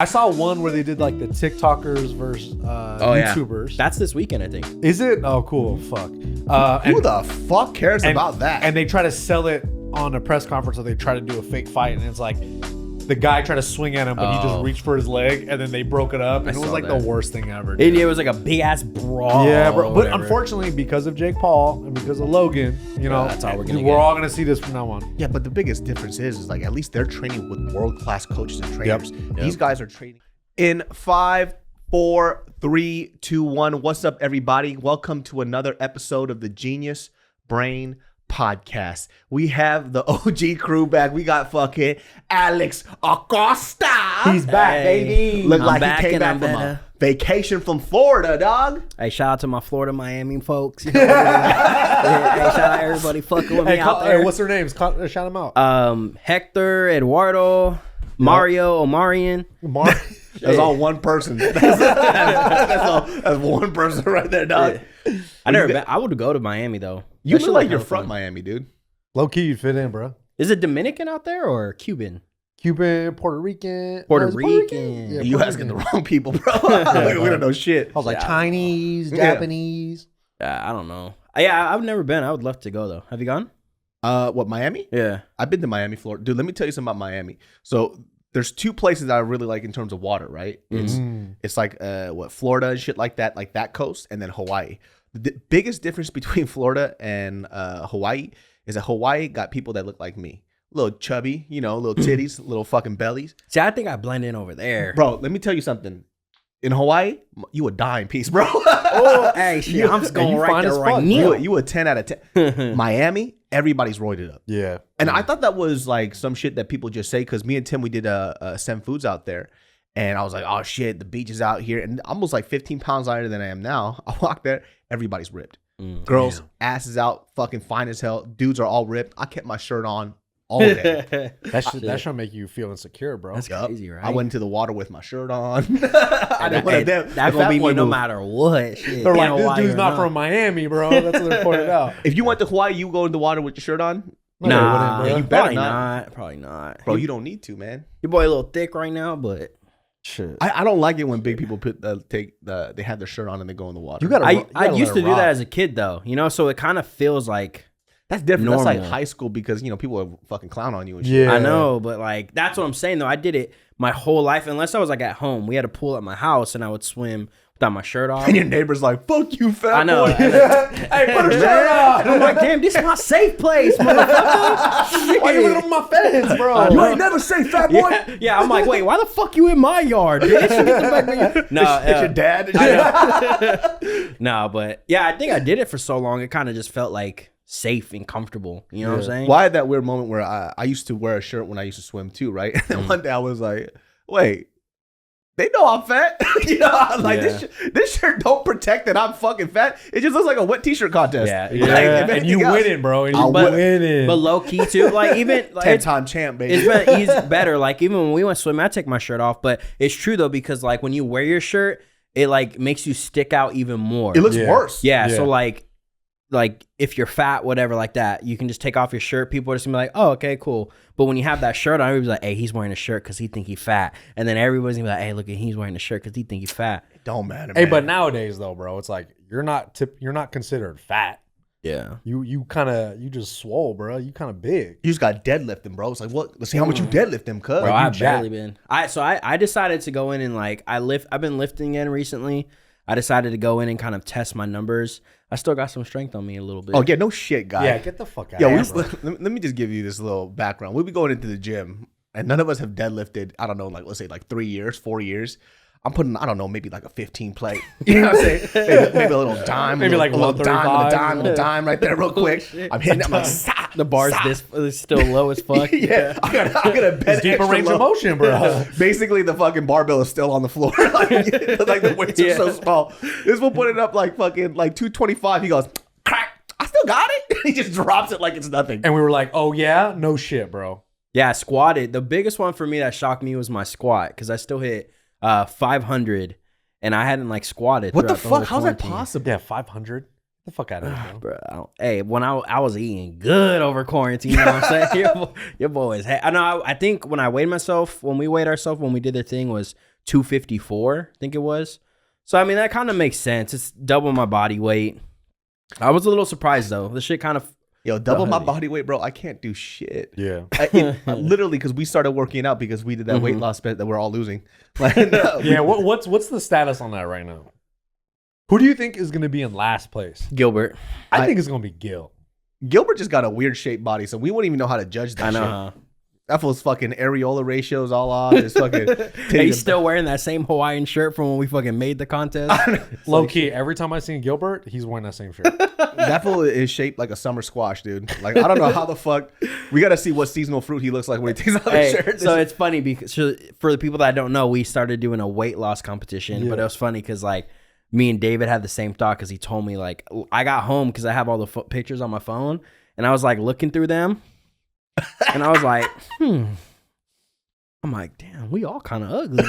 I saw one where they did like the TikTokers versus YouTubers. Yeah. That's this weekend, I think. Is it? Oh, cool. Fuck. Who the fuck cares about that? And they try to sell it on a press conference, so they try to do a fake fight, and it's like the guy tried to swing at him, but he just reached for his leg, and then they broke it up, and it was like the worst thing ever. It was like a big ass brawl. Yeah, bro. But unfortunately, because of Jake Paul and because of Logan, that's all we're all gonna see this from now on. Yeah, but the biggest difference is like at least they're training with world-class coaches and trainers. Yep. These guys are training in 5, 4, 3, 2, 1. What's up, everybody? Welcome to another episode of the Genius Brain Podcast. We have the OG crew back. We got fucking Alex Acosta. He's back, baby. Look like he came back from a vacation from Florida, dog. Hey, shout out to my Florida, Miami folks. You know what I mean? Hey, shout out everybody fucking with me out there. Hey, what's their names? Shout them out. Hector, Eduardo, Mario, Omarion. That's all one person. That's one person right there, dog. Yeah. I would go to Miami though. You look like you're from Miami, dude. Low key, you'd fit in, bro. Is it Dominican out there or Cuban? Cuban, Puerto Rican. Puerto Rican. Yeah, you asking the wrong people, bro. We don't know shit. I was like Chinese, Japanese. I don't know. Yeah, I've never been. I would love to go though. Have you gone? What, Miami? Yeah. I've been to Miami, Florida. Dude, let me tell you something about Miami. So there's two places that I really like in terms of water, right? It's like Florida and shit like that coast, and then Hawaii. The biggest difference between Florida and Hawaii is that Hawaii got people that look like me. Little chubby, little titties, little fucking bellies. See, I think I blend in over there. Bro, let me tell you something. In Hawaii, you a dime piece, bro. Oh, hey, shit. I'm just going right there right now. You a 10 out of 10. Miami, everybody's roided up. Yeah. And I thought that was like some shit that people just say, because me and Tim, we did Sem Foods out there. And I was like, oh shit, the beach is out here. And I'm almost like 15 pounds lighter than I am now. I walk there, everybody's ripped. Girls, asses out, fucking fine as hell. Dudes are all ripped. I kept my shirt on all day. That should make you feel insecure, bro. That's crazy, right? I went into the water with my shirt on. I didn't want to. That's gonna be me no matter what. Shit. They're like, this dude's not from Miami, bro. That's what they pointed out. If you went to Hawaii, you go in the water with your shirt on? Nah, you better not. Probably not. Bro, you don't need to, man. Your boy a little thick right now, but shit. I don't like it when big people they have their shirt on and they go in the water. I used to do that as a kid though, so it kind of feels like that's different. Normal. That's like high school because people are fucking clown on you and shit. Yeah. I know, but like that's what I'm saying though. I did it my whole life unless I was like at home. We had a pool at my house and I would swim without my shirt off. And your neighbor's like, "Fuck you, fat I know. boy." Hey, put a shirt on. I'm like, damn, this is my safe place, motherfucker. Why you looking at my fence, bro? You ain't never say fat boy. Yeah, I'm like, wait, why the fuck you in my yard, bitch? No, it's your dad. No, but yeah, I think I did it for so long. It kind of just felt like safe and comfortable. You know what I'm saying? Well, I had that weird moment where I used to wear a shirt when I used to swim too, right? And one day I was like, wait, they know I'm fat. I'm like, this shirt don't protect that I'm fucking fat. It just looks like a wet t-shirt contest. Yeah. And you winning, bro. And you winning. But low key too, like even like 10-time champ, baby. It's better. Like even when we went swimming, I take my shirt off. But it's true though, because like when you wear your shirt, it like makes you stick out even more. It looks worse. Yeah. So like if you're fat, whatever, like that, you can just take off your shirt. People are just gonna be like, oh, okay, cool. But when you have that shirt on, everybody's like, hey, he's wearing a shirt because he think he's fat. And then everybody's gonna be like, hey, look, he's wearing a shirt because he think he's fat. It don't matter, Hey, man. but nowadays though, bro, it's like you're not considered fat. Yeah. You just swole, bro. You kind of big. You just got deadlifting, bro. It's like, what? Let's see how much you deadlifting, cuz. Bro, I've barely been. I decided to go in and like I've been lifting again recently. I decided to go in and kind of test my numbers. I still got some strength on me a little bit. Oh, yeah, no shit, guy. Yeah, get the fuck out of here, bro. Let me just give you this little background. We'll be going into the gym, and none of us have deadlifted, I don't know, like, let's say, like 3 years, 4 years. I'm putting, I don't know, maybe like a 15 plate. You know what I'm saying? Maybe a little dime. Maybe like a little dime, $135. a dime right there real quick. I'm hitting it. I'm like, the bar's this still low as fuck. Yeah, I got a bed deeper range of motion, bro. Basically, the fucking barbell is still on the floor. like the weights are so small. This will put it up like fucking like 225. He goes, crack. I still got it. He just drops it like it's nothing. And we were like, oh yeah, no shit, bro. Yeah, squatted. The biggest one for me that shocked me was my squat because I still hit 500 and I hadn't like squatted. What the fuck? How's that possible? Yeah, 500. The fuck out of here, bro. Hey, when I was eating good over quarantine, you know what I'm saying? Your boy is. I know. I think when I weighed myself, when we weighed ourselves, when we did the thing was 254, I think it was. So I mean that kind of makes sense. It's double my body weight. I was a little surprised though. The shit kind of double my body weight, bro. I can't do shit. Yeah. Literally, because we started working out because we did that weight loss bet that we're all losing. Like, yeah. What's the status on that right now? Who do you think is going to be in last place? Gilbert. I think it's going to be Gil. Gilbert just got a weird shaped body, so we wouldn't even know how to judge that. I know. Shit. Huh? That fool's fucking areola ratios all off. It's fucking. He's still wearing that same Hawaiian shirt from when we fucking made the contest. Low key, every time I see Gilbert, he's wearing that same shirt. That fool is shaped like a summer squash, dude. Like, I don't know how the fuck. We got to see what seasonal fruit he looks like when he takes off his shirt. So it's funny because for the people that don't know, we started doing a weight loss competition, but it was funny because like me and David had the same thought because he told me like I got home because I have all the pictures on my phone and I was like looking through them and I was like, I'm like, damn, we all kind of ugly.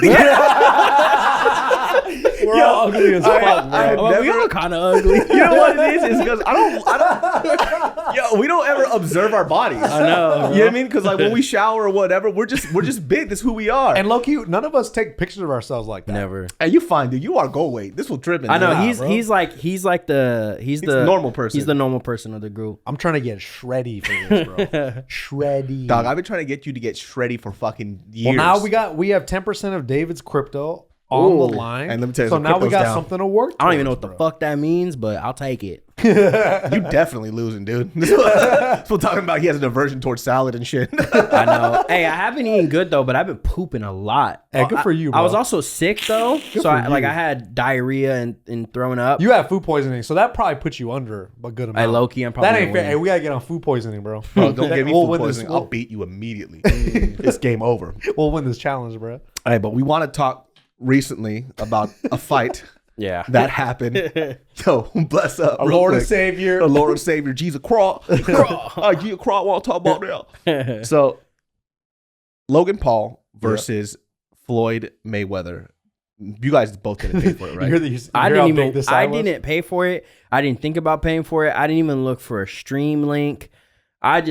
We're all ugly as fuck, bro. We all kind of ugly. You know what it is? It's because I don't. We don't ever observe our bodies. I know. Bro. You know what I mean? Because like when we shower or whatever, we're just big. That's who we are. And low key, none of us take pictures of ourselves like that. Never. Hey, you fine, dude. You are goal weight. This will trip. I know. Nah, he's the normal person. He's the normal person of the group. I'm trying to get shreddy for this, bro. Shreddy. Dog, I've been trying to get you to get shreddy for fucking years. Well, now we have 10% of David's crypto on the line. And let me tell you, so now we got down. something to work. I don't even know what the fuck that means, but I'll take it. You definitely losing, dude. We're talking about he has an aversion towards salad and shit. I know. Hey, I haven't eaten good though, but I've been pooping a lot. Hey, good for you, bro. I was also sick though, so I had diarrhea and throwing up. You have food poisoning, so that probably puts you under a good amount. Hey, low-key, I'm probably that ain't fair. Hey, we gotta get on food poisoning, bro. Bro, don't give me We'll food win poisoning. this- I'll beat you immediately. It's game over. We'll win this challenge, bro. Hey, but we want to talk recently about a fight Yeah. that happened. Yo, bless up. Our real Lord quick. and Savior. The Lord and Savior, Jesus Christ. Jesus Christ, want to talk about now. So, Logan Paul versus Floyd Mayweather. You guys both didn't pay for it, right? I didn't pay for it. I didn't think about paying for it. I didn't even look for a stream link. Fight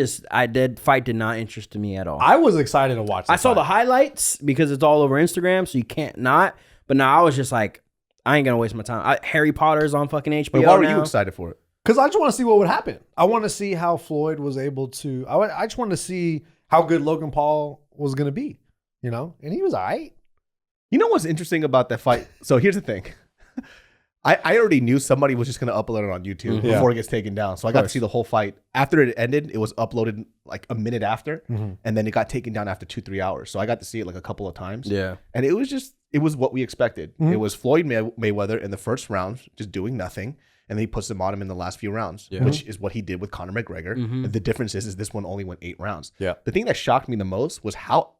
did not interest me at all. I was excited to watch. I saw the highlights because it's all over Instagram, so you can't not. But now I was just like, I ain't gonna waste my time. Harry Potter's on fucking HBO. But why were now. you excited for it? Because I just want to see what would happen. I want to see how Floyd was able to. I just wanted to see how good Logan Paul was gonna be. You know, and he was alright. You know what's interesting about that fight? So here's the thing. I already knew somebody was just going to upload it on YouTube before it gets taken down. So I got to see the whole fight. After it ended, it was uploaded like a minute after. And then it got taken down after 2-3 hours. So I got to see it like a couple of times. Yeah. And it was what we expected. It was Floyd Mayweather in the first round, just doing nothing. And then he puts them on him in the last few rounds, which is what he did with Conor McGregor. And the difference is this one only went 8 rounds. Yeah. The thing that shocked me the most was how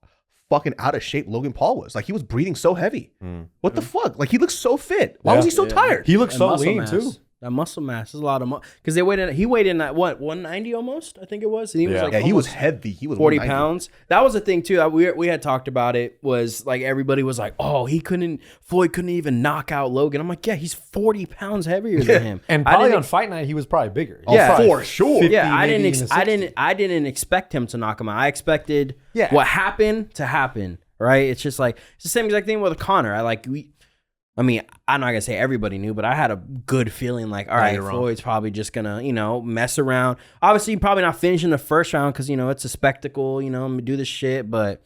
fucking out of shape Logan Paul was. Like, he was breathing so heavy. What the fuck? Like, he looks so fit. Why was he so tired? He looks And so muscle lean mass. too. That muscle mass is a lot of because he weighed in at what 190 almost, I think it was. And he was like he was almost heavy. He was 40 190. pounds. That was the thing too. We had talked about it. Was like everybody was like, oh, Floyd couldn't even knock out Logan. I'm like, yeah, he's 40 pounds heavier than him. And probably on fight night, he was probably bigger. Yeah, for sure. 50, Yeah, I maybe didn't. even I didn't expect him to knock him out. I expected Yeah. what happened to happen. Right? It's just like it's the same exact thing with Conor. I mean, I'm not gonna say everybody knew, but I had a good feeling like, all right, Floyd's probably just gonna, mess around. Obviously, probably not finishing the first round because it's a spectacle. I'm gonna do this shit, but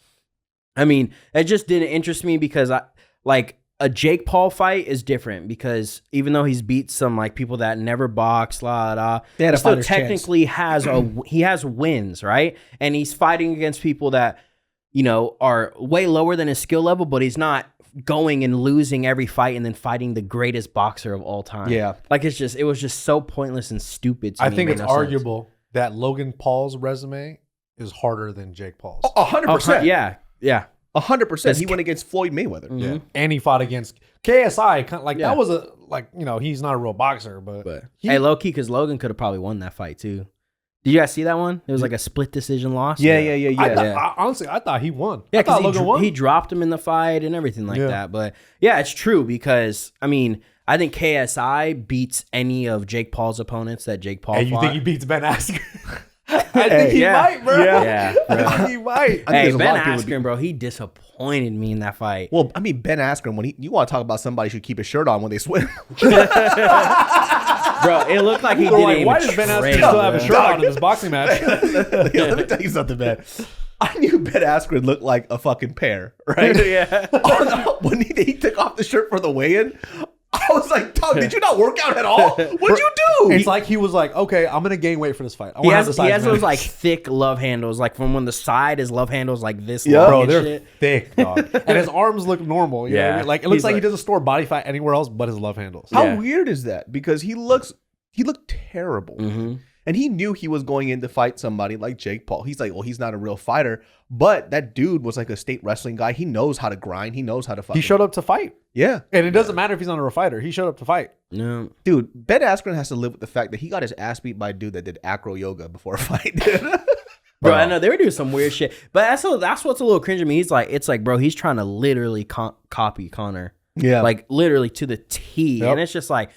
I mean, it just didn't interest me because a Jake Paul fight is different because even though he's beat some like people that never boxed, he still technically has he has wins, right? And he's fighting against people that are way lower than his skill level, but he's not going and losing every fight and then fighting the greatest boxer of all time. Yeah. Like it was just so pointless and stupid to me. I think It it's made no sense. arguable that Logan Paul's resume is harder than Jake Paul's. 100%. Yeah. 100%. He went against Floyd Mayweather. Yeah. And he fought against KSI. That was he's not a real boxer, but Hey, low key, because Logan could have probably won that fight too. Did you guys see that one? It was like a split decision loss. I honestly, I thought he won. Yeah, I thought because Logan won. he dropped him in the fight and everything like that. But yeah, it's true because I think KSI beats any of Jake Paul's opponents that Jake Paul fought. You think he beats Ben Askren? I think he might, bro. Yeah, bro. I think he might. I think Hey, there's a Ben lot of people Askren, bro, he disappointed me in that fight. Well, I mean, Ben Askren, when you want to talk about somebody should keep his shirt on when they swim. Bro, it looked like he They're didn't like, even why does Ben Askren train, still have his bro. shirt on in this boxing match? Yo, let me tell you something, man. I knew Ben Askren looked like a fucking pear, right? Yeah. When he took off the shirt for the weigh-in, I was like, dog, did you not work out at all? What'd you do? It's like he was like, okay, I'm gonna gain weight for this fight. I He want to have has, the he size has man. those like thick love handles, like from when the side his love handles like this Yeah. long Bro, and they're shit. thick, dog. And his arms look normal. You know what I mean? Like it looks He's like he like- doesn't store body fat anywhere else but his love handles. How Yeah. weird is that? Because he looked terrible. Mm-hmm. And he knew he was going in to fight somebody like Jake Paul. He's like, well, he's not a real fighter. But that dude was like a state wrestling guy. He knows how to grind. He knows how to fight. He showed up to fight. Yeah. And it doesn't matter if he's not a real fighter. He showed up to fight. No. Dude, Ben Askren has to live with the fact that he got his ass beat by a dude that did acro yoga before a fight. Bro, I know they were doing some weird shit, but that's what's a little cringe to me. It's like, bro, he's trying to literally copy Conor, Yeah. like literally to the T, Yep. and it's just like,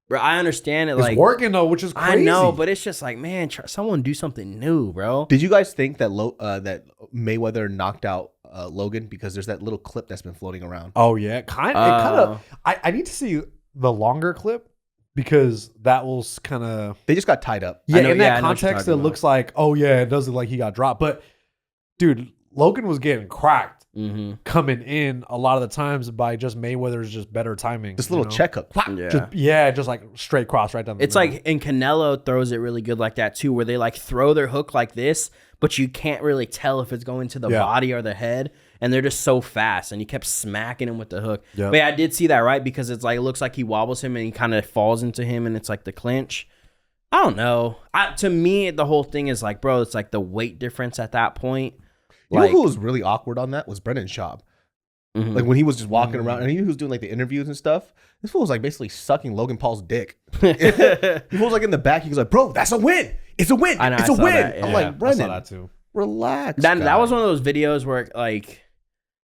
bro, I understand it, It's like working though, which is I crazy. know, but it's just like, man, someone do something new, bro. Did you guys think that that Mayweather knocked out Logan? Because there's that little clip that's been floating around. Oh yeah, kind of. I need to see the longer clip because that will kind of. They just got tied up. Yeah, know- in yeah, that I know what you're context, it talking looks like, oh yeah, it does look like he got dropped. But dude, Logan was getting cracked Mm-hmm. coming in a lot of the times by just Mayweather's just better timing. This little check hook. Yeah. Just like straight cross right down the It's middle. like, and Canelo throws it really good like that too, where they like throw their hook like this, but you can't really tell if it's going to the body or the head, and they're just so fast. And he kept smacking him with the hook. Yep. But yeah, I did see that, right? Because it's like, it looks like he wobbles him and he kind of falls into him, and it's like the clinch. I don't know. To me, the whole thing is like, bro, it's like the weight difference at that point. You Like, know who was really awkward on that was Brendan Schaub. mhm. Like when he was just walking around and he was doing like the interviews and stuff. This fool was like basically sucking Logan Paul's dick. He was like in the back. He was like, "Bro, that's a win. It's a win. I know, It's I a saw win." that, I'm yeah. like, I saw Brendan, that too. relax. that guy." was one of those videos where like,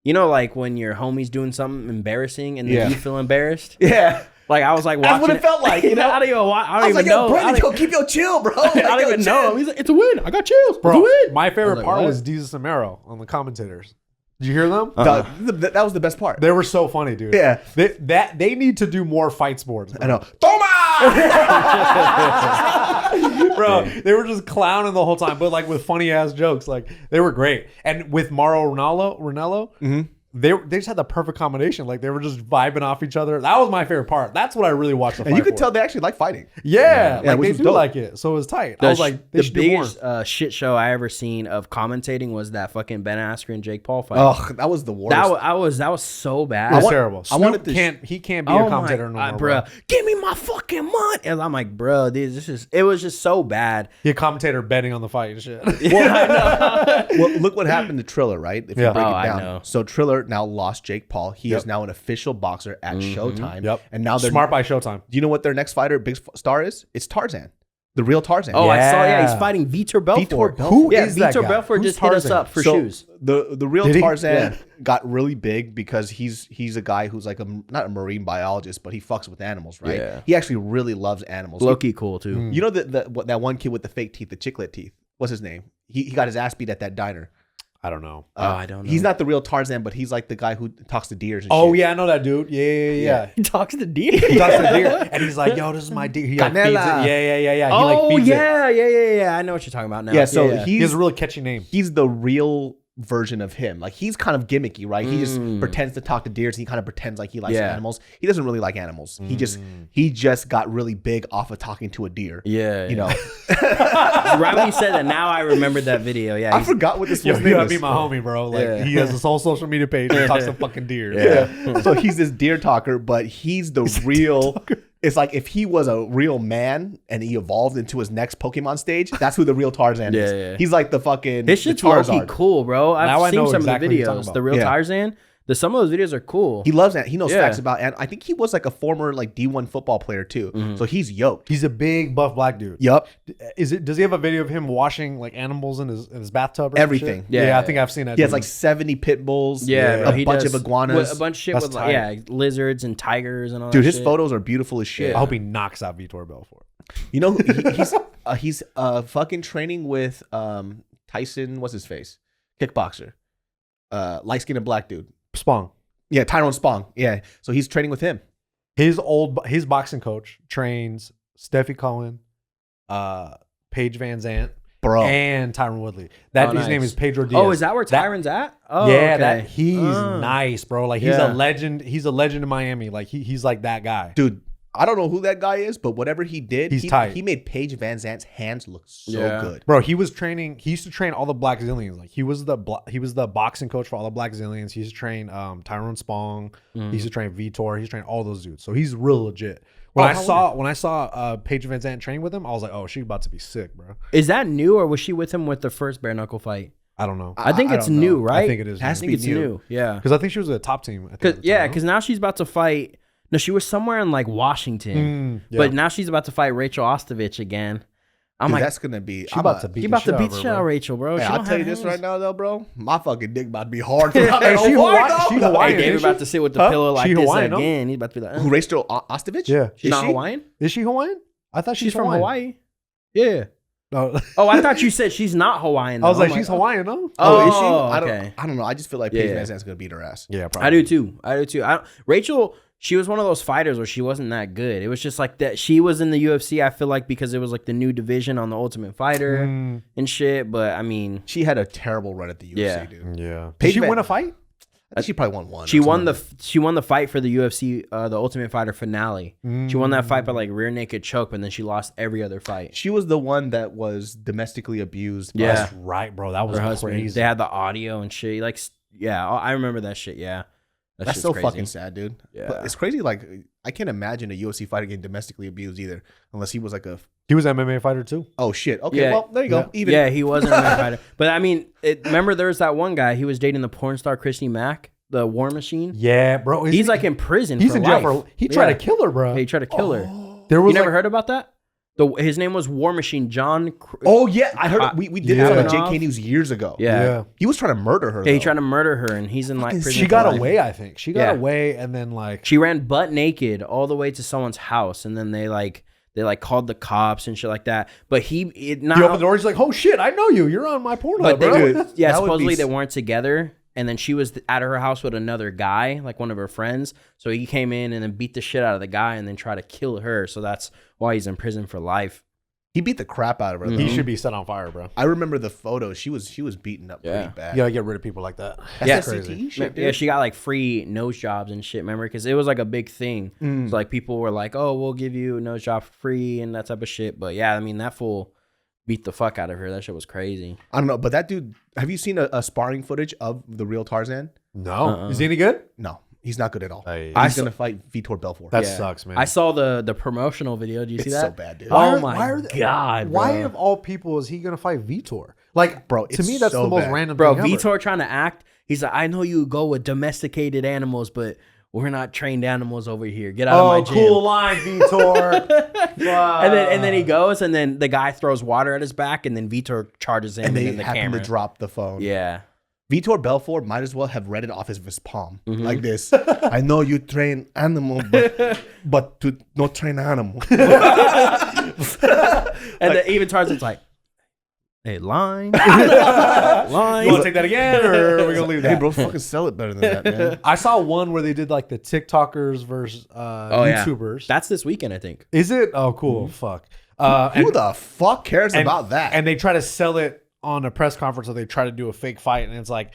you know, like when your homie's doing something embarrassing and then Yeah. you feel embarrassed. Yeah, Like I was like watching. that's what it felt like. You know, I don't even, I I don't was like, even know. "Yo, Brendan, I don't, yo, keep your chill, bro." I don't even know. He's like, it's a win. I got chills. Bro, It's a win. my favorite like, part what? was Jesus Amaro on the commentators. Did you hear them? That was the best part. They were so funny, dude. Yeah. They need to do more fight sports. I know. Toma! Bro, they were just clowning the whole time, but like with funny ass jokes. Like they were great. And with Mauro Ranallo, they just had the perfect combination. Like they were just vibing off each other. That was my favorite part. That's what I really watched the fight And you could for. tell they actually like fighting. Yeah, Yeah, like which they was do dope. like it. So it was tight. I was like, they the should do more. biggest shit show I ever seen of commentating was that fucking Ben Askren Jake Paul fight. Oh, that was the worst. That was so bad. It was want- terrible. I wanted Snoop to he can't be a commentator no more, bro. Give me my fucking money. And I'm like, bro, it was just so bad. He a commentator betting on the fight and shit. Well, look what happened to Triller, right? If Yeah. you break Oh, it I down. know. So Triller now lost Jake Paul. He Yep. is now an official boxer at Showtime. Yep. And now they're Smart by Showtime. Do you know what their next fighter, big star is? It's Tarzan, the real Tarzan. Oh, I saw. Yeah, Yeah. he's fighting Vitor Belfort. Vitor Belfort. Who Yeah, is that Vitor guy? Belfort Who's just hit us Tarzan? up for So, shoes. The real Did he? Tarzan Yeah. got really big because he's a guy who's like not a marine biologist, but he fucks with animals, right? Yeah. He actually really loves animals. Low-key cool too. You know that one kid with the fake teeth, the chiclet teeth. What's his name? He got his ass beat at that diner. I don't know. I don't know. He's not the real Tarzan, but he's like the guy who talks to deers. And Oh shit. yeah, I know that dude. Yeah. He talks to deer. He talks to deer, and he's like, "Yo, this is my deer." He like feeds it. Canela. Yeah. He Oh like feeds it. yeah. I know what you're talking about now. Yeah, so He has a really catchy name. he's the real version of him. Like he's kind of gimmicky, right? He just Mm. pretends to talk to deers. And he kind of pretends like he likes Yeah. animals. He doesn't really like animals. He just got really big off of talking to a deer. Yeah, You know, right when you said that, now I remembered that video. Yeah, I he's- forgot what this Yo, was you name gotta be is. my homie, bro. Like Yeah. he has his whole social media page and talks to fucking deer. Yeah. So he's this deer talker, but he's the real. It's like if he was a real man and he evolved into his next Pokemon stage, that's who the real Tarzan is. Yeah. He's like the fucking This the shit's low-key Charizard. cool, bro. Now I I've seen know some exactly of what the you're talking videos. about. The real Yeah. Tarzan. Some of those videos are cool. He loves that. He knows Yeah. facts about, and I think he was like a former like D1 football player too. So he's yoked. He's a big buff black dude. Yup. Does he have a video of him washing like animals in his bathtub? Or some Everything. shit? Yeah. Yeah, I think I've seen that. He has dude. like 70 pit bulls. Yeah, bro, a he bunch does of iguanas. a bunch of shit That's with like, tight. lizards and tigers and all Dude, that his shit. photos are beautiful as shit. I hope he knocks out Vitor Belfort. You know, he's He's fucking training with Tyson. What's his face? Kickboxer. Light skinned black dude. Spong. Yeah, Tyron Spong. Yeah, so he's training with him. His boxing coach trains Steffi Cohen, Paige Van Zant, Bro. and Tyron Woodley. That dude's name is Pedro Diaz. Oh, is that where Tyron's at? Oh, yeah, okay. he's nice, bro. Like he's a legend. He's a legend in Miami. Like he's like that guy. Dude, I don't know who that guy is, but whatever he did, He's tight. He made Paige Van Zant's hands look so good. Bro, he used to train all the Black Zillions. Like he was the boxing coach for all the Black Zillions. He used to train Tyron Spong. He used to train Vitor. He used to train all those dudes. So he's real legit. When I saw Paige Van Zant train with him, I was like, oh, she's about to be sick, bro. Is that new, or was she with him with the first bare knuckle fight? I don't know. I think it's new, right? I think it is. I think it's new. Yeah. Because I think she was a top team. Because now she's about to fight. No, she was somewhere in like Washington, but now she's about to fight Rachel Ostovich again. I'm like, that's gonna be. She's about to beat the shit out of Rachel, bro. Hey, I'll tell you this right now, though, bro. My fucking dick about to be hard. Hey, she Hawaiian. Hey, David about to sit with the pillow like this Hawaiian, again. He's about to be like, Who, Rachel Ostovich? Yeah. she's not Hawaiian. Is she Hawaiian? I thought She's from Hawaii. Yeah. No. Oh, I thought you said she's not Hawaiian. I was like, she's Hawaiian, no? Oh, is she? Okay. I don't know. I just feel like Paige Van Zant's gonna beat her ass. Yeah, probably. I do too. Rachel, she was one of those fighters where she wasn't that good. It was just like that. She was in the UFC, I feel like, because it was like the new division on the Ultimate Fighter and shit. But I mean, she had a terrible run at the UFC, dude. Yeah. Did she win a fight? I think she probably won one. She won the fight for the UFC, the Ultimate Fighter finale. She won that fight by like rear naked choke, but then she lost every other fight. She was the one that was domestically abused. Yeah, that's right, bro. That was her husband. crazy. They had the audio and shit. Like, yeah, I remember that shit. Yeah, that's so crazy. fucking sad, dude. Yeah, but it's crazy. Like, I can't imagine a UFC fighter getting domestically abused either, unless he was like a. He was an MMA fighter too. Oh shit. Okay, well there you go. Even yeah, he was an MMA fighter. But I mean, remember there was that one guy. He was dating the porn star Christy Mack. The War Machine. Yeah, bro. He's like in prison. He's for in jail life. He tried to kill her, bro. Yeah, he tried to kill her. There was you never heard about that? His name was War Machine John. Oh yeah, I heard. We did this on the JK News years ago. Yeah. He was trying to murder her. Yeah, he tried to murder her, and he's in like prison. She got away, I think. She got away, and then like she ran butt naked all the way to someone's house, and then they called the cops and shit like that. But he opened the door. He's like, "Oh shit, I know you. You're on my Pornhub, bro." Supposedly they weren't together. And then she was at her house with another guy, like one of her friends. So he came in and then beat the shit out of the guy and then tried to kill her. So that's why he's in prison for life. He beat the crap out of her. He should be set on fire, bro. I remember the photo. She was beaten up pretty bad. You gotta get rid of people like that. That's crazy. Shit, dude. Yeah, she got like free nose jobs and shit, remember? Because it was like a big thing. So like people were like, oh, we'll give you a nose job for free and that type of shit. But yeah, I mean, that fool beat the fuck out of her. That shit was crazy. I don't know, but that dude, have you seen a sparring footage of the real Tarzan? No. Is he any good? No, he's not good at all. He's going to fight Vitor Belfort. That sucks, man. I saw the promotional video. Do you see that? It's so bad, dude. Oh my God, bro. Why of all people is he going to fight Vitor? Like, bro, to me, that's so the most bad. random Bro, thing ever. Vitor trying to act. He's like, I know you go with domesticated animals, but we're not trained animals over here. Get out of my gym. Cool line, Vitor. And then he goes, and then the guy throws water at his back, and then Vitor charges him, And they then the happen camera. to drop the phone. Yeah. Vitor Belfort might as well have read it off his palm like this. I know you train animal, but to not train animal. And then even Tarzan's like, hey, line. Line. You want to take that again, or are we going to leave that? Hey, bro, fucking sell it better than that, man. I saw one where they did like the TikTokers versus YouTubers. Yeah. That's this weekend, I think. Is it? Oh, cool. Fuck. Who the fuck cares about that? And they try to sell it on a press conference, so they try to do a fake fight, and it's like